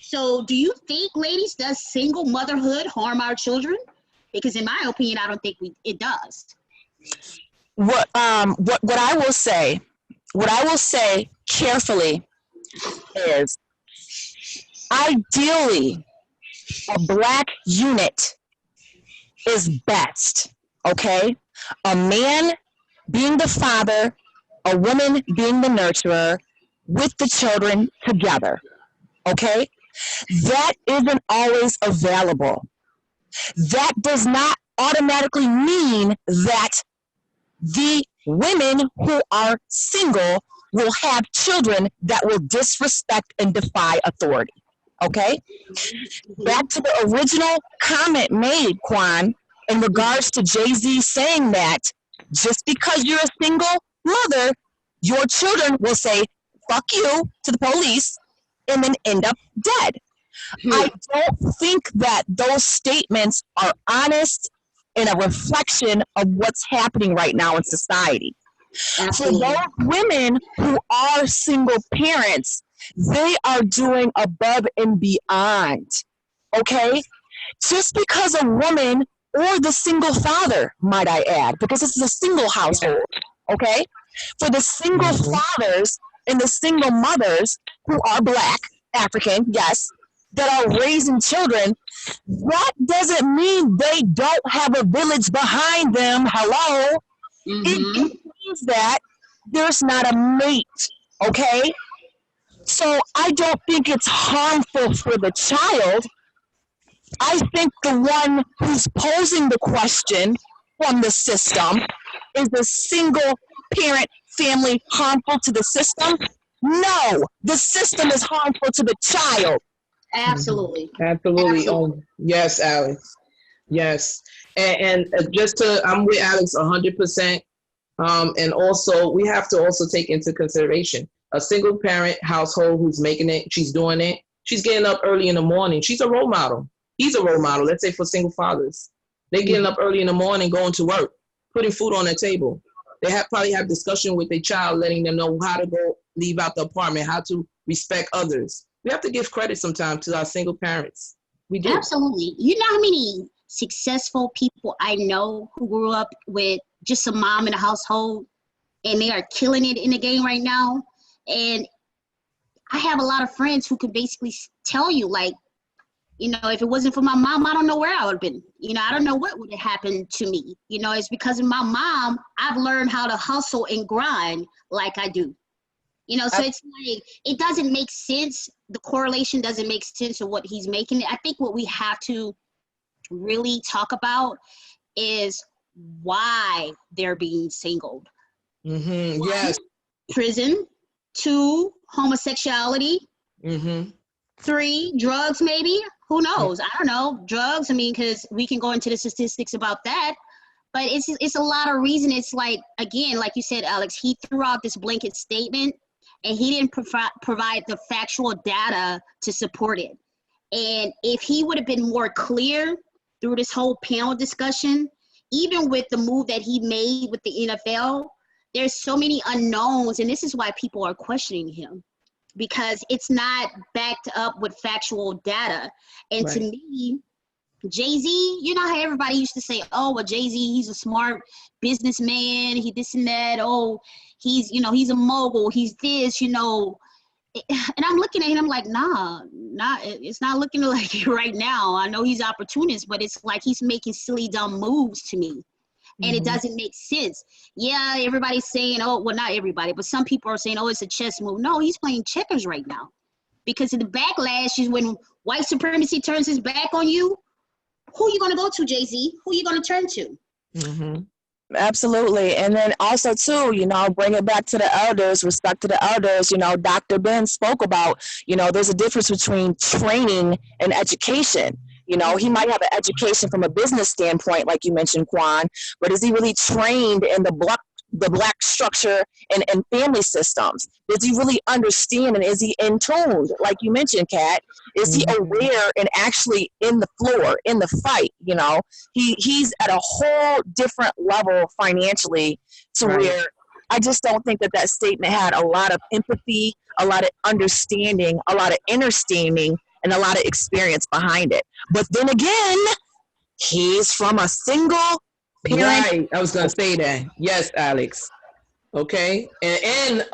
So do you think, ladies, does single motherhood harm our children? Because in my opinion, I don't think it does. What I will say carefully is, ideally, a black unit is best, okay? A man being the father, a woman being the nurturer, with the children together, okay? That isn't always available. That does not automatically mean that the women who are single will have children that will disrespect and defy authority. Okay? Back to the original comment made, Quan, in regards to Jay-Z saying that just because you're a single mother, your children will say, fuck you to the police and then end up dead. I don't think that those statements are honest and a reflection of what's happening right now in society. Absolutely. For those women who are single parents, they are doing above and beyond, okay? Just because a woman or the single father, might I add, because this is a single household, okay? For the single fathers and the single mothers who are Black, African, yes, that are raising children, that doesn't mean they don't have a village behind them. Hello? It means that there's not a mate, okay? So I don't think it's harmful for the child. I think the one who's posing the question from the system, is the single parent family harmful to the system? No, the system is harmful to the child. Absolutely. Absolutely. Yes, Alex. Yes. And just to, I'm with Alex 100%. And also, we have to also take into consideration a single parent household who's making it, she's doing it, she's getting up early in the morning. She's a role model. He's a role model, let's say for single fathers. They're getting up early in the morning, going to work, putting food on their table. They probably have discussion with their child, letting them know how to go leave out the apartment, how to respect others. We have to give credit sometimes to our single parents. We do. Absolutely. You know how many successful people I know who grew up with just a mom in a household and they are killing it in the game right now? And I have a lot of friends who could basically tell you, like, you know, if it wasn't for my mom, I don't know where I would have been. You know, I don't know what would have happened to me. You know, it's because of my mom, I've learned how to hustle and grind like I do. You know, so it's like, it doesn't make sense. The correlation doesn't make sense of what he's making. I think what we have to really talk about is why they're being singled. One, yes. prison. 2, homosexuality. 3, drugs, maybe. Who knows? I don't know. Drugs, I mean, because we can go into the statistics about that. But it's a lot of reason. It's like, again, like you said, Alex, he threw out this blanket statement and he didn't provide the factual data to support it. And if he would have been more clear through this whole panel discussion, even with the move that he made with the NFL, there's so many unknowns, and this is why people are questioning him, because it's not backed up with factual data. And to me, Jay-Z, you know how everybody used to say, oh, well, Jay-Z, he's a smart businessman, he this and that, oh, he's, you know, he's a mogul, he's this, you know. And I'm looking at him like, nah, it's not looking like it right now. I know he's opportunist, but it's like he's making silly, dumb moves to me. And it doesn't make sense. Yeah, everybody's saying, oh, well, not everybody, but some people are saying, oh, it's a chess move. No, he's playing checkers right now. Because of the backlash is when white supremacy turns his back on you, who are you going to go to, Jay-Z? Who are you going to turn to? Absolutely. And then also, too, you know, bring it back to the elders, respect to the elders. You know, Dr. Ben spoke about, you know, there's a difference between training and education. You know, he might have an education from a business standpoint, like you mentioned, Quan, but is he really trained in the black structure and family systems? Does he really understand, and is he in tune, like you mentioned, Kat? Is he aware and actually in the floor, in the fight? You know, he's at a whole different level financially to where I just don't think that statement had a lot of empathy, a lot of understanding, a lot of understanding, and a lot of experience behind it. But then again, he's from a single parent. Right, I was going to say that. Yes, Alex. Okay, and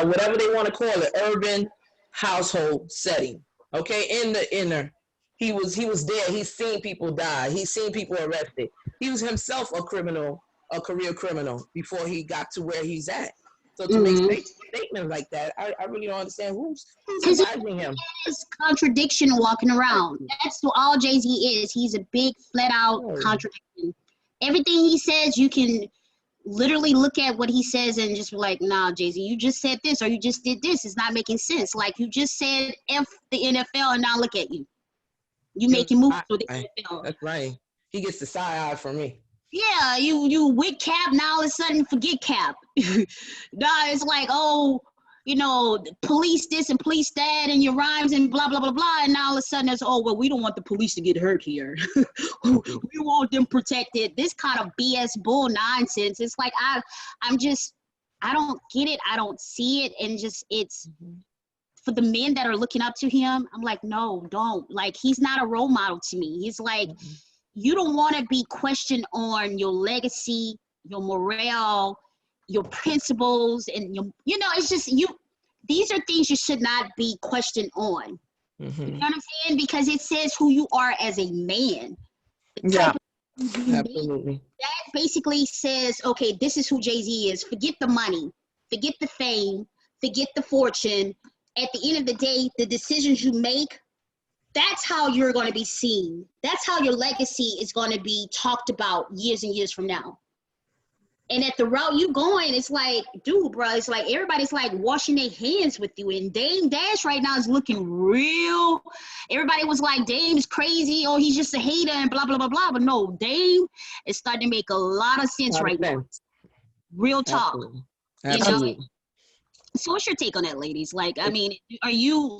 whatever they want to call it, urban household setting. Okay, in the inner, he was there. He's seen people die. He's seen people arrested. He was himself a criminal, a career criminal before he got to where he's at. So to make statements like that. I really don't understand who's Because advising him. it's contradiction walking around. That's what all Jay-Z is. He's a big, flat-out contradiction. Everything he says, you can literally look at what he says and just be like, nah, Jay-Z, you just said this or you just did this. It's not making sense. Like, you just said F the NFL and now look at you. You making moves with the NFL. That's right. He gets the side eye from me. Yeah, you with Cap, now all of a sudden forget Cap. Nah, it's like, oh, you know, police this and police that and your rhymes and blah, blah, blah, blah. And now all of a sudden it's, oh, well, we don't want the police to get hurt here. We want them protected. This kind of BS bull nonsense. It's like, I don't get it. I don't see it. And just, it's for the men that are looking up to him. I'm like, no, don't. Like, he's not a role model to me. He's like, you don't want to be questioned on your legacy, your morale, your principles, and your, you know, it's just these are things you should not be questioned on. You know what I'm saying? Because it says who you are as a man. Yeah, absolutely. That basically says, okay, this is who Jay-Z is. Forget the money, forget the fame, forget the fortune. At the end of the day, the decisions you make, that's how you're going to be seen. That's how your legacy is going to be talked about years and years from now. And at the route you going, it's like, dude, bro, it's like everybody's like washing their hands with you. And Dame Dash right now is looking real. Everybody was like, Dame's crazy. Oh, he's just a hater and blah, blah, blah, blah. But no, Dame is starting to make a lot of sense right now. Real talk. Absolutely. You know? So what's your take on that, ladies? Like, I mean, are you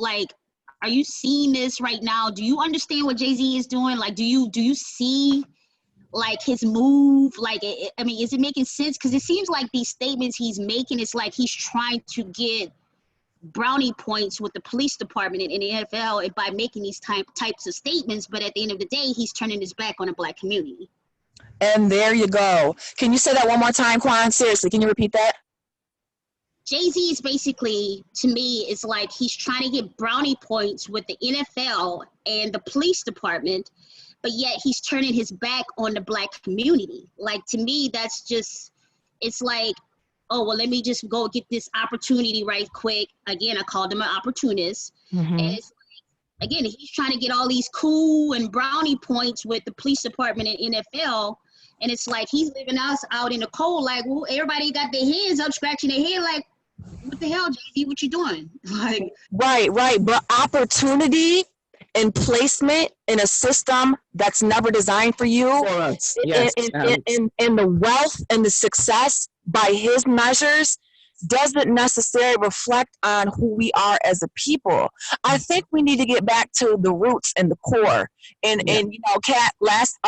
seeing this right now? Do you understand what Jay-Z is doing? Like, do you see like his move? Like, I mean, is it making sense? Because it seems like these statements he's making, it's like he's trying to get brownie points with the police department and the NFL by making these types of statements. But at the end of the day, he's turning his back on the Black community. And there you go. Can you say that one more time, Quan? Seriously, can you repeat that? Jay-Z is basically, to me, it's like he's trying to get brownie points with the NFL and the police department, but yet he's turning his back on the Black community. Like, to me, that's just, it's like, oh, well, let me just go get this opportunity right quick. Again, I called him an opportunist. And it's like, again, he's trying to get all these cool and brownie points with the police department and NFL. And it's like he's leaving us out in the cold, like, well, everybody got their hands up, scratching their head, like, what the hell, Jay-Z, what you doing? Like, right. But opportunity and placement in a system that's never designed for you, Yes. in the wealth and the success by his measures, doesn't necessarily reflect on who we are as a people. I think we need to get back to the roots and the core. And you know, Kat, last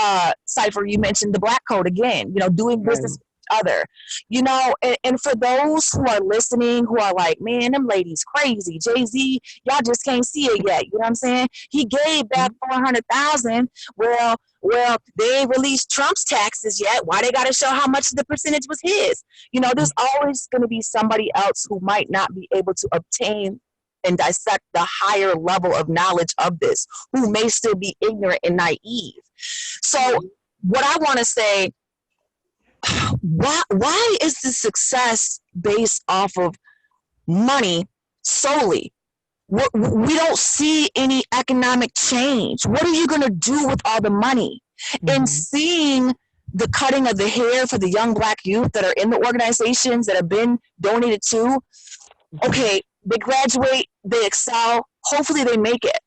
cipher you mentioned the Black code again. You know, doing business with each other. You know, and for those who are listening, who are like, man, them ladies crazy. Jay-Z, y'all just can't see it yet. You know what I'm saying? He gave back 400,000. Well, they ain't released Trump's taxes yet. Why they got to show how much the percentage was his? You know, there's always going to be somebody else who might not be able to obtain and dissect the higher level of knowledge of this, who may still be ignorant and naive. So what I want to say, why is the success based off of money solely? We don't see any economic change. What are you going to do with all the money? And seeing the cutting of the hair for the young Black youth that are in the organizations that have been donated to, okay, they graduate, they excel, hopefully they make it.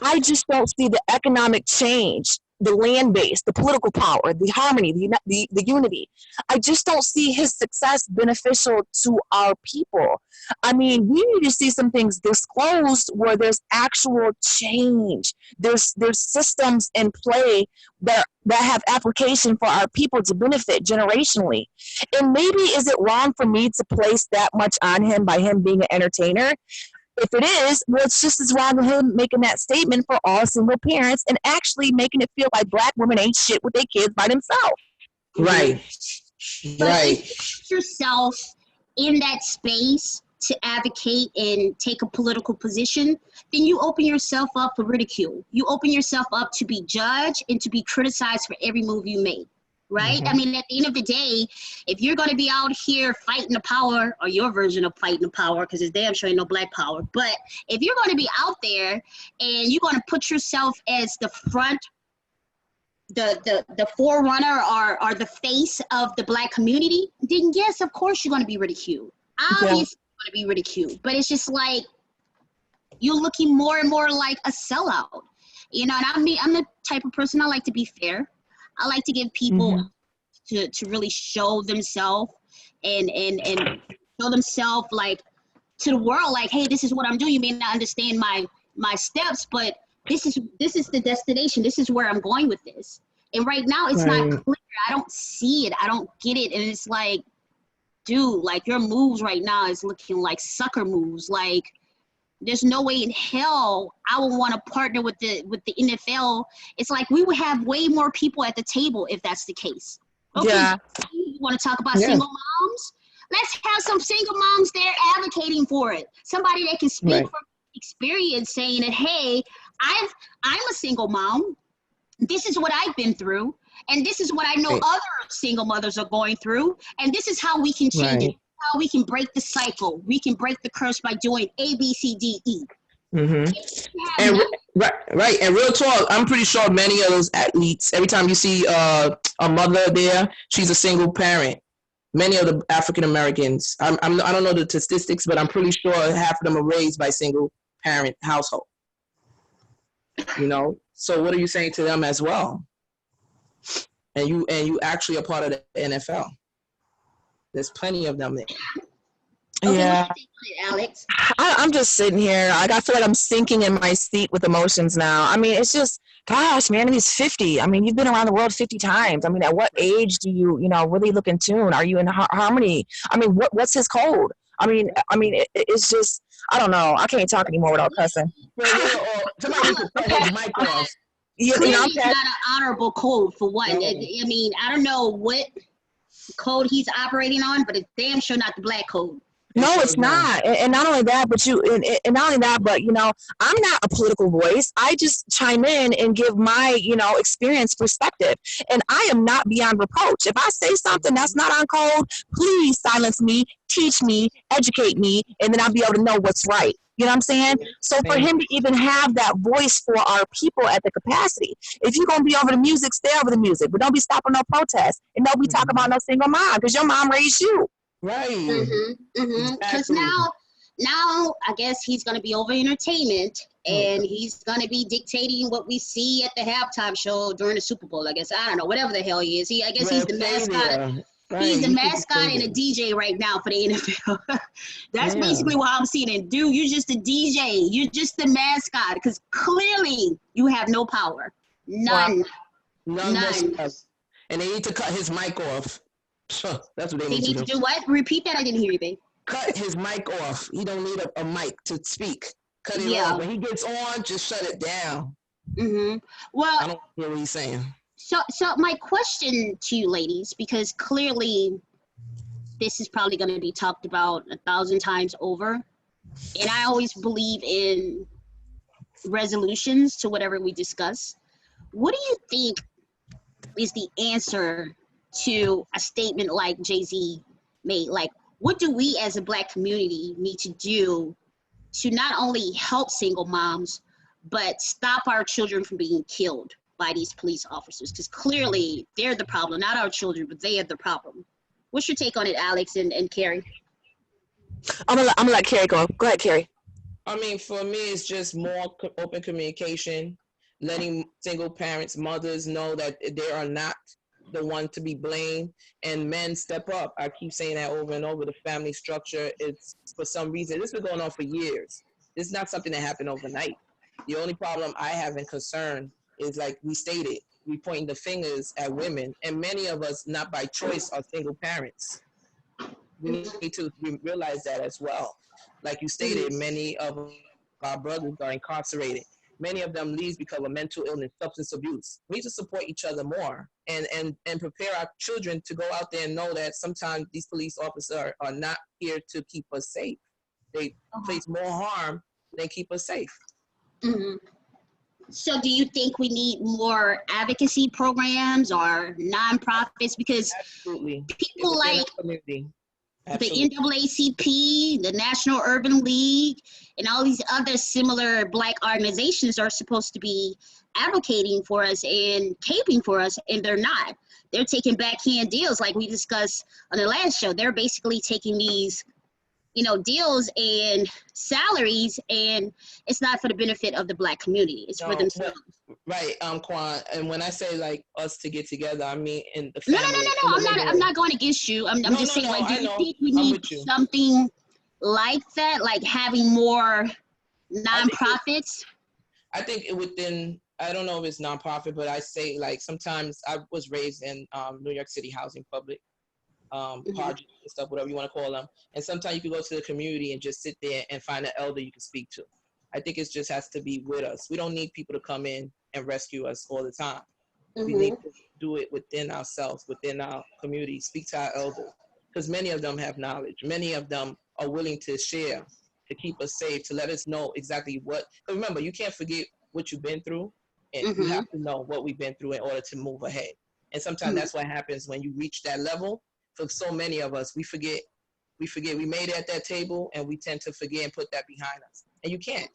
I just don't see the economic change, the land base, the political power, the harmony, the unity. I just don't see his success beneficial to our people. I mean, we need to see some things disclosed where there's actual change. There's systems in play that have application for our people to benefit generationally. And maybe is it wrong for me to place that much on him by him being an entertainer? If it is, well, it's just as wrong as him making that statement for all single parents and actually making it feel like Black women ain't shit with their kids by themselves. Right. If you put yourself in that space to advocate and take a political position, then you open yourself up for ridicule. You open yourself up to be judged and to be criticized for every move you make. right? I mean, at the end of the day, if you're going to be out here fighting the power, or your version of fighting the power, because it's damn sure ain't no black power, but if you're going to be out there and you're going to put yourself as the front, the forerunner or the face of the black community, then yes, of course you're going to be ridiculed. Obviously, you're going to be ridiculed, but it's just like you're looking more and more like a sellout. You know, and I'm the type of person, I like to be fair. I like to give people to really show themselves and show themselves like to the world, like, hey, this is what I'm doing. You may not understand my steps, but this is the destination. This is where I'm going with this. And right now it's not clear. I don't see it. I don't get it. And it's like, dude, like your moves right now is looking like sucker moves. Like, there's no way in hell I would want to partner with the NFL. It's like we would have way more people at the table if that's the case. Okay, Yeah. you want to talk about single moms? Let's have some single moms there advocating for it. Somebody that can speak from experience, saying that, hey, I'm a single mom. This is what I've been through, and this is what I know other single mothers are going through, and this is how we can change it. How we can break the cycle. We can break the curse by doing A, B, C, D, E. And right, and real talk, I'm pretty sure many of those athletes, every time you see a mother there, she's a single parent. Many of the African Americans, I don't know the statistics, but I'm pretty sure half of them are raised by single parent household. You know, so what are you saying to them as well? And you actually are part of the NFL. There's plenty of them there. Okay, Yeah. what do you think, Alex? I'm just sitting here. Like, I feel like I'm sinking in my seat with emotions now. I mean, it's just, gosh, man, he's 50. I mean, you've been around the world 50 times. I mean, at what age do you really look in tune? Are you in harmony? I mean, what's his code? I mean, it's just, I don't know. I can't talk anymore without cussing. Somebody needs to cut his mic off. Clearly, it's not an honorable code for one. I mean, I don't know what code he's operating on, but it's damn sure not the black code. No, it's not. And not only that, but I'm not a political voice. I just chime in and give my, experience perspective. And I am not beyond reproach. If I say something that's not on code, please silence me, teach me, educate me, and then I'll be able to know what's right. You know what I'm saying? So for him to even have that voice for our people at the capacity, if you're going to be over the music, stay over the music, but don't be stopping no protests, and don't be talking about no single mom, because your mom raised you. Right. Because now I guess he's going to be over entertainment, and he's going to be dictating what we see at the halftime show during the Super Bowl. I guess, I don't know, whatever the hell he is. I guess he's the mascot. Right. He's the mascot and a DJ right now for the NFL. That's basically what I'm seeing. And dude, you're just a DJ. You're just the mascot, because clearly you have no power. None. None. And they need to cut his mic off. That's what they need to do. What? Repeat that. I didn't hear you, babe. Cut his mic off. He don't need a mic to speak. Cut it off. When he gets on, just shut it down. Well, I don't hear what he's saying. So my question to you ladies, because clearly this is probably going to be talked about 1,000 times over, and I always believe in resolutions to whatever we discuss. What do you think is the answer to a statement like Jay-Z made? Like, what do we as a black community need to do to not only help single moms, but stop our children from being killed by these police officers? Because clearly they're the problem, not our children, but they are the problem. What's your take on it, Alex and Carrie? I'm gonna let Carrie go. Go ahead, Carrie. I mean, for me, it's just more open communication, letting single parents, mothers know that they are not the one to be blamed, and men step up. I keep saying that over and over. The family structure, it's for some reason, this has been going on for years. This is not something that happened overnight. The only problem I have in concern is, like we stated, we pointing the fingers at women, and many of us, not by choice, are single parents. We need to realize that as well. Like you stated, many of our brothers are incarcerated. Many of them leave because of mental illness, substance abuse. We need to support each other more and prepare our children to go out there and know that sometimes these police officers are not here to keep us safe. They face more harm than keep us safe. So do you think we need more advocacy programs or nonprofits? Because Absolutely. people Within like our community. the Absolutely. NAACP, the National Urban League, and all these other similar Black organizations are supposed to be advocating for us and caping for us, and they're not. They're taking backhand deals like we discussed on the last show. They're basically taking these, you know, deals and salaries, and it's not for the benefit of the Black community. It's for themselves. Right, Quan. And when I say like us to get together, I mean in the No, family. I'm not going against you. I'm just saying, like, do you think we need something like that, like having more nonprofits? I think within, I don't know if it's nonprofit, but I say like sometimes I was raised in New York City housing public projects and stuff, whatever you want to call them. And sometimes you can go to the community and just sit there and find an elder you can speak to. I think it just has to be with us. We don't need people to come in and rescue us all the time. We need to do it within ourselves, within our community, speak to our elders, because many of them have knowledge. Many of them are willing to share, to keep us safe, to let us know exactly what. But remember, you can't forget what you've been through, and you have to know what we've been through in order to move ahead. And sometimes that's what happens when you reach that level. For so many of us, we forget we made it at that table, and we tend to forget and put that behind us. And you can't.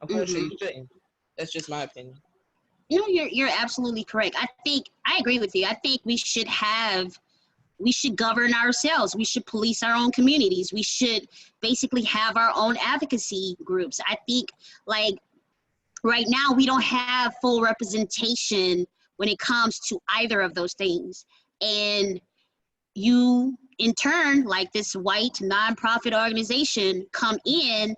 Unfortunately, you shouldn't. That's just my opinion. You know, you're absolutely correct. I agree with you. I think we should govern ourselves. We should police our own communities. We should basically have our own advocacy groups. I think, like, right now we don't have full representation when it comes to either of those things. And you, in turn, like this white nonprofit organization, come in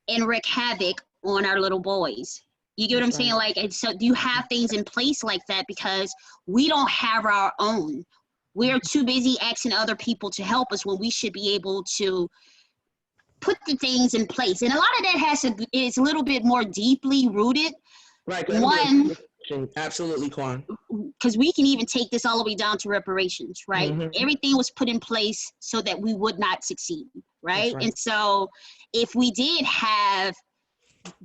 and wreak havoc on our little boys. You get what I'm saying? Like, and so you have things in place like that because we don't have our own. We're too busy asking other people to help us when we should be able to put the things in place. And a lot of that is a little bit more deeply rooted. Right. One, absolutely, Quan. because we can even take this all the way down to reparations, right? Everything was put in place so that we would not succeed, right? And so if we did have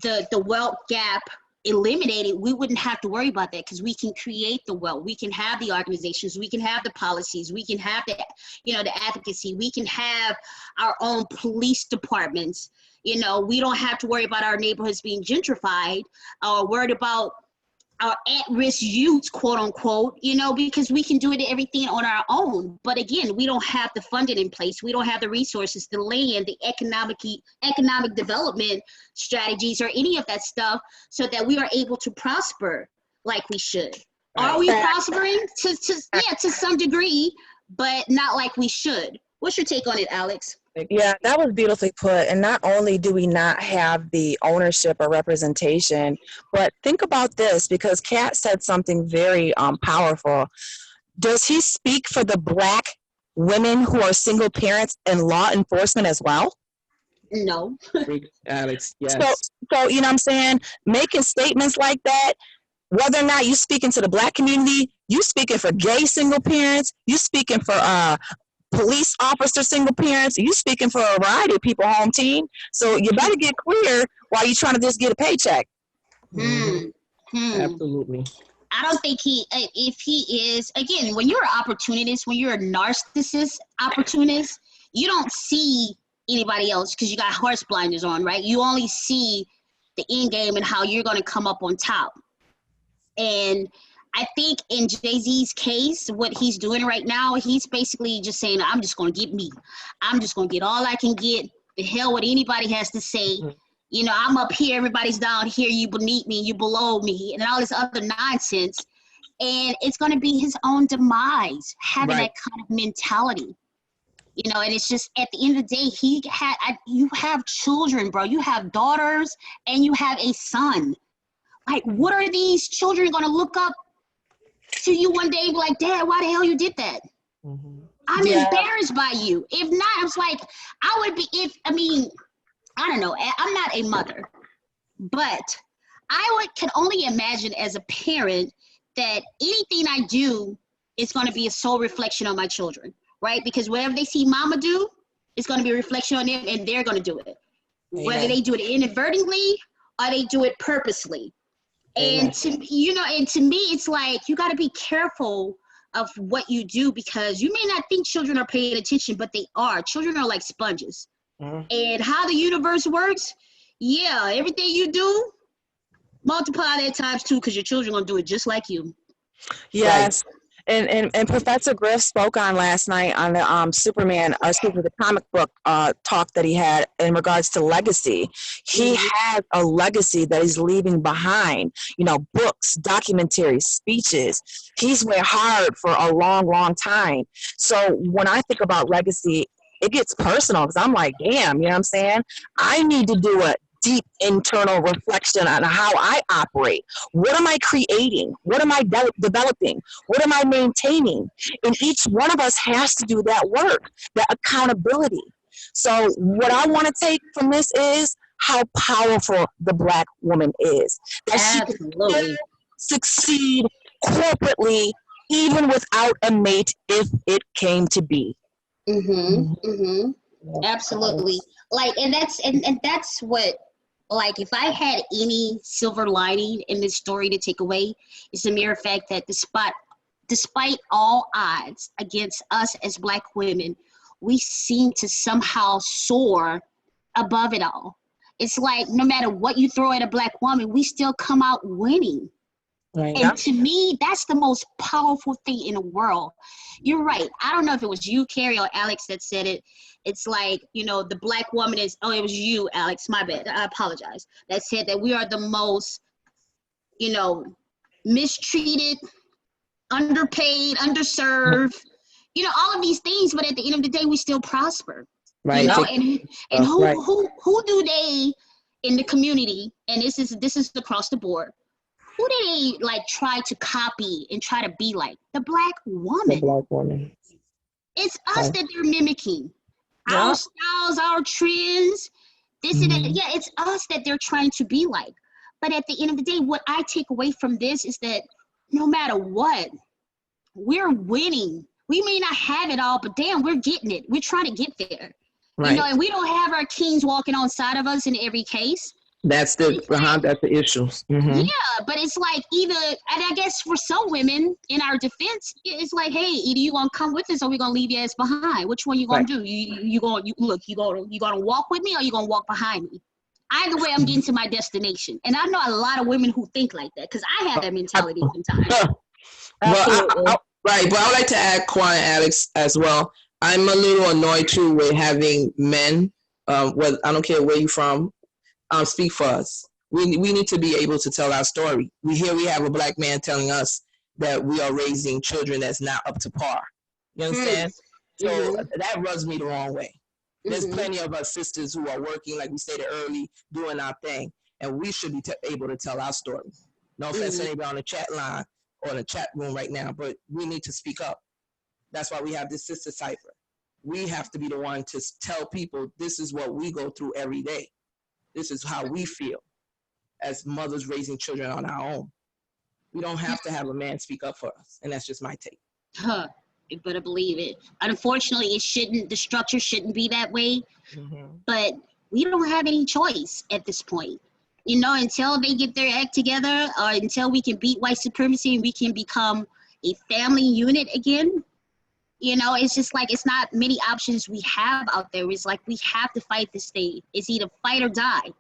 the wealth gap eliminated, we wouldn't have to worry about that because we can create the wealth. We can have the organizations, we can have the policies, we can have the, you know, the advocacy, we can have our own police departments. You know, we don't have to worry about our neighborhoods being gentrified or worried about our at-risk youth, quote unquote, you know, because we can do it everything on our own. But again, we don't have the funding in place. We don't have the resources, the land, the economic development strategies or any of that stuff so that we are able to prosper like we should. Are we prospering? To some degree, but not like we should. What's your take on it, Alex? Yeah, that was beautifully put. And not only do we not have the ownership or representation, but think about this, because Kat said something very powerful. Does he speak for the Black women who are single parents in law enforcement as well? No. Alex, yes. So, you know what I'm saying? Making statements like that, whether or not you speaking to the Black community, you speaking for gay single parents, you speaking for police officer single parents, you speaking for a variety of people, home team. So you better get clear while you're trying to just get a paycheck. Absolutely. I don't think if he is, again, when you're an opportunist, when you're a narcissist opportunist, you don't see anybody else because you got horse blinders on, right? You only see the end game and how you're going to come up on top. And I think in Jay-Z's case, what he's doing right now, he's basically just saying, I'm just going to get me. I'm just going to get all I can get. The hell what anybody has to say. You know, I'm up here, everybody's down here, you beneath me, you below me, and all this other nonsense. And it's going to be his own demise, having that kind of mentality. You know, and it's just, at the end of the day, you have children, bro. You have daughters, and you have a son. Like, what are these children going to look up to you one day and be like, Dad, why the hell you did that? I'm embarrassed by you. If not, I was like, I would be, I don't know. I'm not a mother, but can only imagine as a parent that anything I do is going to be a sole reflection on my children, right? Because whatever they see mama do, it's going to be a reflection on them, and they're going to do it. Whether they do it inadvertently or they do it purposely. And to me, it's like you got to be careful of what you do, because you may not think children are paying attention, but they are. Children are like sponges. And how the universe works, everything you do, multiply that times 2, because your children are going to do it just like you. Yes. Right. And Professor Griff spoke on last night on the the comic book talk that he had in regards to legacy. He has a legacy that he's leaving behind. Books, documentaries, speeches. He's went hard for a long, long time. So when I think about legacy, it gets personal, because I'm like, damn, you know what I'm saying? I need to do a deep internal reflection on how I operate. What am I creating? What am I developing? What am I maintaining? And each one of us has to do that work, that accountability. So what I want to take from this is how powerful the Black woman is. That she can succeed corporately, even without a mate, if it came to be. Absolutely. And that's what, if I had any silver lining in this story to take away, it's the mere fact that despite all odds against us as Black women, we seem to somehow soar above it all. It's like no matter what you throw at a Black woman, we still come out winning. Right. And to me, that's the most powerful thing in the world. You're right. I don't know if it was you, Carrie, or Alex that said it. It's like, the Black woman is, it was you, Alex, my bad. I apologize. That said that we are the most, mistreated, underpaid, underserved, all of these things. But at the end of the day, we still prosper. Right. And who do they in the community, and this is across the board, who do they try to copy and try to be like? The Black woman. The Black woman. It's us that they're mimicking. Our styles, our trends, this and that. Yeah, it's us that they're trying to be like. But at the end of the day, what I take away from this is that no matter what, we're winning. We may not have it all, but damn, we're getting it. We're trying to get there. Right. And we don't have our kings walking on side of us in every case. That's the issue. Yeah, but it's like and I guess for some women, in our defense, it's like, hey, either you gonna come with us or we gonna leave your ass behind. Which one you gonna do? You gonna walk with me or you gonna walk behind me? Either way, I'm getting to my destination. And I know a lot of women who think like that, because I have that mentality sometimes. Right, but I would like to add Quan and Alex as well. I'm a little annoyed too with having men. I don't care where you're from. Speak for us. We need to be able to tell our story. We have a Black man telling us that we are raising children that's not up to par. You understand? So that rubs me the wrong way. There's plenty of us sisters who are working, like we stated early, doing our thing, and we should be able to tell our story. No offense to anybody on the chat line or the chat room right now, but we need to speak up. That's why we have this sister cipher. We have to be the one to tell people this is what we go through every day. This is how we feel as mothers raising children on our own. We don't have to have a man speak up for us. And that's just my take. You better believe it. Unfortunately, the structure shouldn't be that way. But we don't have any choice at this point. Until they get their act together, or until we can beat white supremacy and we can become a family unit again. It's just like, it's not many options we have out there. It's like, we have to fight this thing. It's either fight or die.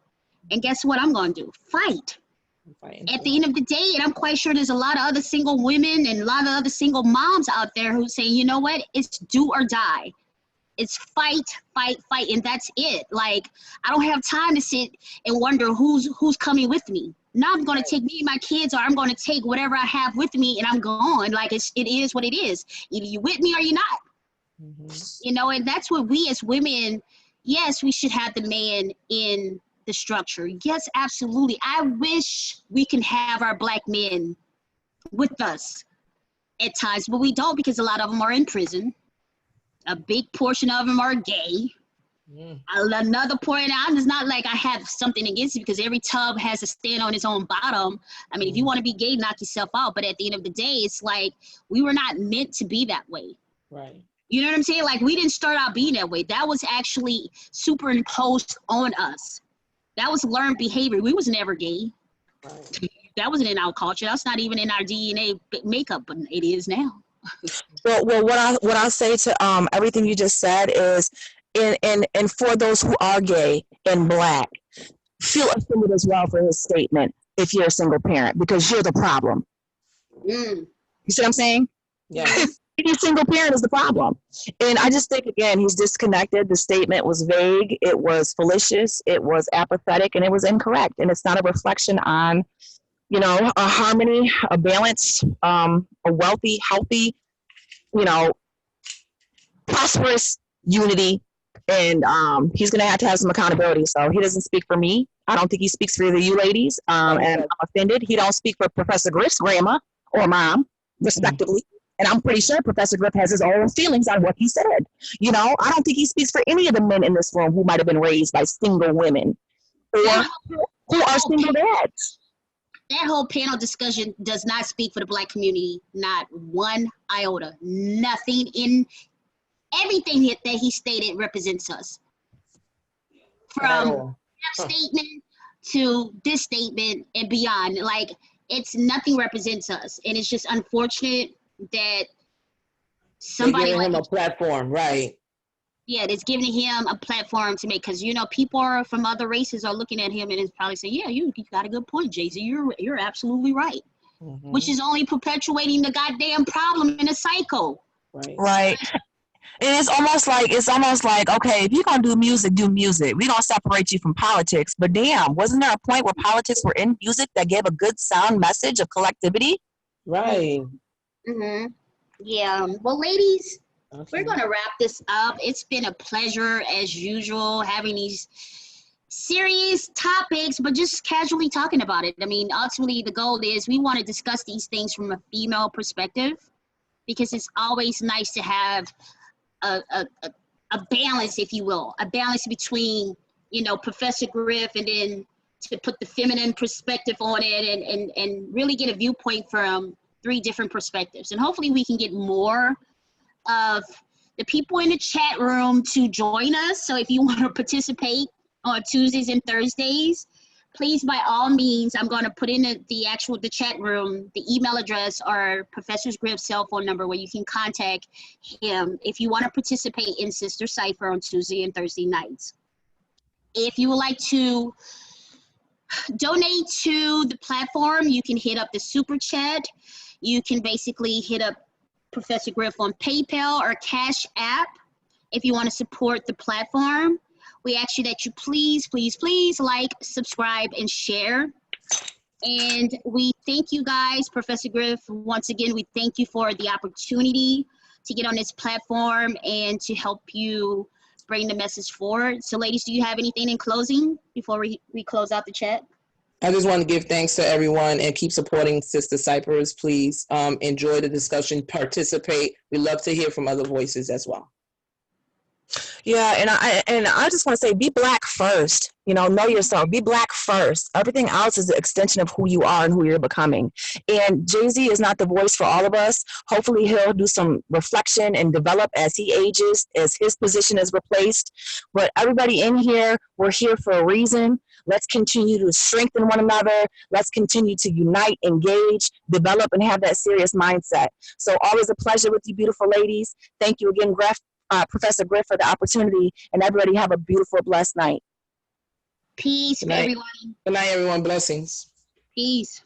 And guess what I'm going to do? Fight. At the end of the day, and I'm quite sure there's a lot of other single women and a lot of other single moms out there who say, you know what? It's do or die. It's fight, fight, fight. And that's it. Like, I don't have time to sit and wonder who's coming with me. Now I'm going to take me and my kids, or I'm going to take whatever I have with me and I'm gone. Like, it is what it is. Either you with me or you're not. And that's what we as women, yes, we should have the man in the structure. Yes, absolutely. I wish we can have our Black men with us at times, but we don't, because a lot of them are in prison. A big portion of them are gay. Another point, I'm just not like I have something against it, because every tub has to stand on its own bottom. I mean, if you want to be gay, knock yourself out. But at the end of the day, it's like, we were not meant to be that way. Right. You know what I'm saying? Like, we didn't start out being that way. That was actually superimposed on us. That was learned behavior. We was never gay. Right. that wasn't in our culture. That's not even in our DNA makeup, but it is now. Well, what I'll say to everything you just said is, and for those who are gay and Black, feel offended as well for his statement if you're a single parent, because you're the problem. You see what I'm saying? Yeah. Being a single parent is the problem. And I just think, again, he's disconnected. The statement was vague. It was fallacious. It was apathetic, and it was incorrect. And it's not a reflection on, you know, a harmony, a balance, a wealthy, healthy, you know, prosperous unity. And he's going to have some accountability. So he doesn't speak for me. I don't think he speaks for either you ladies. And I'm offended. He don't speak for Professor Griff's grandma or mom, respectively. And I'm pretty sure Professor Griff has his own feelings on what he said. You know, I don't think he speaks for any of the men in this room who might have been raised by single women or who are single dads. That whole panel discussion does not speak for the Black community, not one iota. Nothing in everything that he stated represents us. From that statement to this statement and beyond, like, it's nothing represents us. And it's just unfortunate that somebody giving him a platform, right? Yeah, it's giving him a platform to make, because, you know, people from other races are looking at him and is probably saying, yeah, you got a good point, Jay-Z. You're absolutely right. Which is only perpetuating the goddamn problem in a cycle. Right. It's almost like, okay, if you're gonna do music, we don't separate you from politics. But damn, wasn't there a point where politics were in music that gave a good sound message of collectivity? Right. Yeah. Well, ladies, we're going to wrap this up. It's been a pleasure, as usual, having these serious topics, but just casually talking about it. I mean, ultimately, the goal is we want to discuss these things from a female perspective, because it's always nice to have a balance, if you will, a balance between, you know, Professor Griff, and then to put the feminine perspective on it and really get a viewpoint from 3 different perspectives. And hopefully we can get more of the people in the chat room to join us. So if you want to participate on Tuesdays and Thursdays, please, by all means, I'm going to put in the chat room, the email address or Professor Griff's cell phone number where you can contact him if you want to participate in Sister Cypher on Tuesday and Thursday nights. If you would like to donate to the platform, you can hit up the super chat. You can basically hit up Professor Griff on PayPal or Cash App if you want to support the platform. We ask you that you please like, subscribe, and share. And we thank you guys, Professor Griff. Once again, we thank you for the opportunity to get on this platform and to help you bring the message forward. So, ladies, do you have anything in closing before we close out the chat? I just want to give thanks to everyone and keep supporting Sister Cyphers. Please enjoy the discussion, participate. We love to hear from other voices as well. Yeah, and I just want to say, be Black first. You know yourself. Be Black first. Everything else is an extension of who you are and who you're becoming. And Jay-Z is not the voice for all of us. Hopefully he'll do some reflection and develop as he ages, as his position is replaced. But everybody in here, we're here for a reason. Let's continue to strengthen one another. Let's continue to unite, engage, develop, and have that serious mindset. So always a pleasure with you, beautiful ladies. Thank you again, Professor Griff, for the opportunity, and everybody have a beautiful, blessed night. Peace, everyone. Good night, everyone. Blessings. Peace.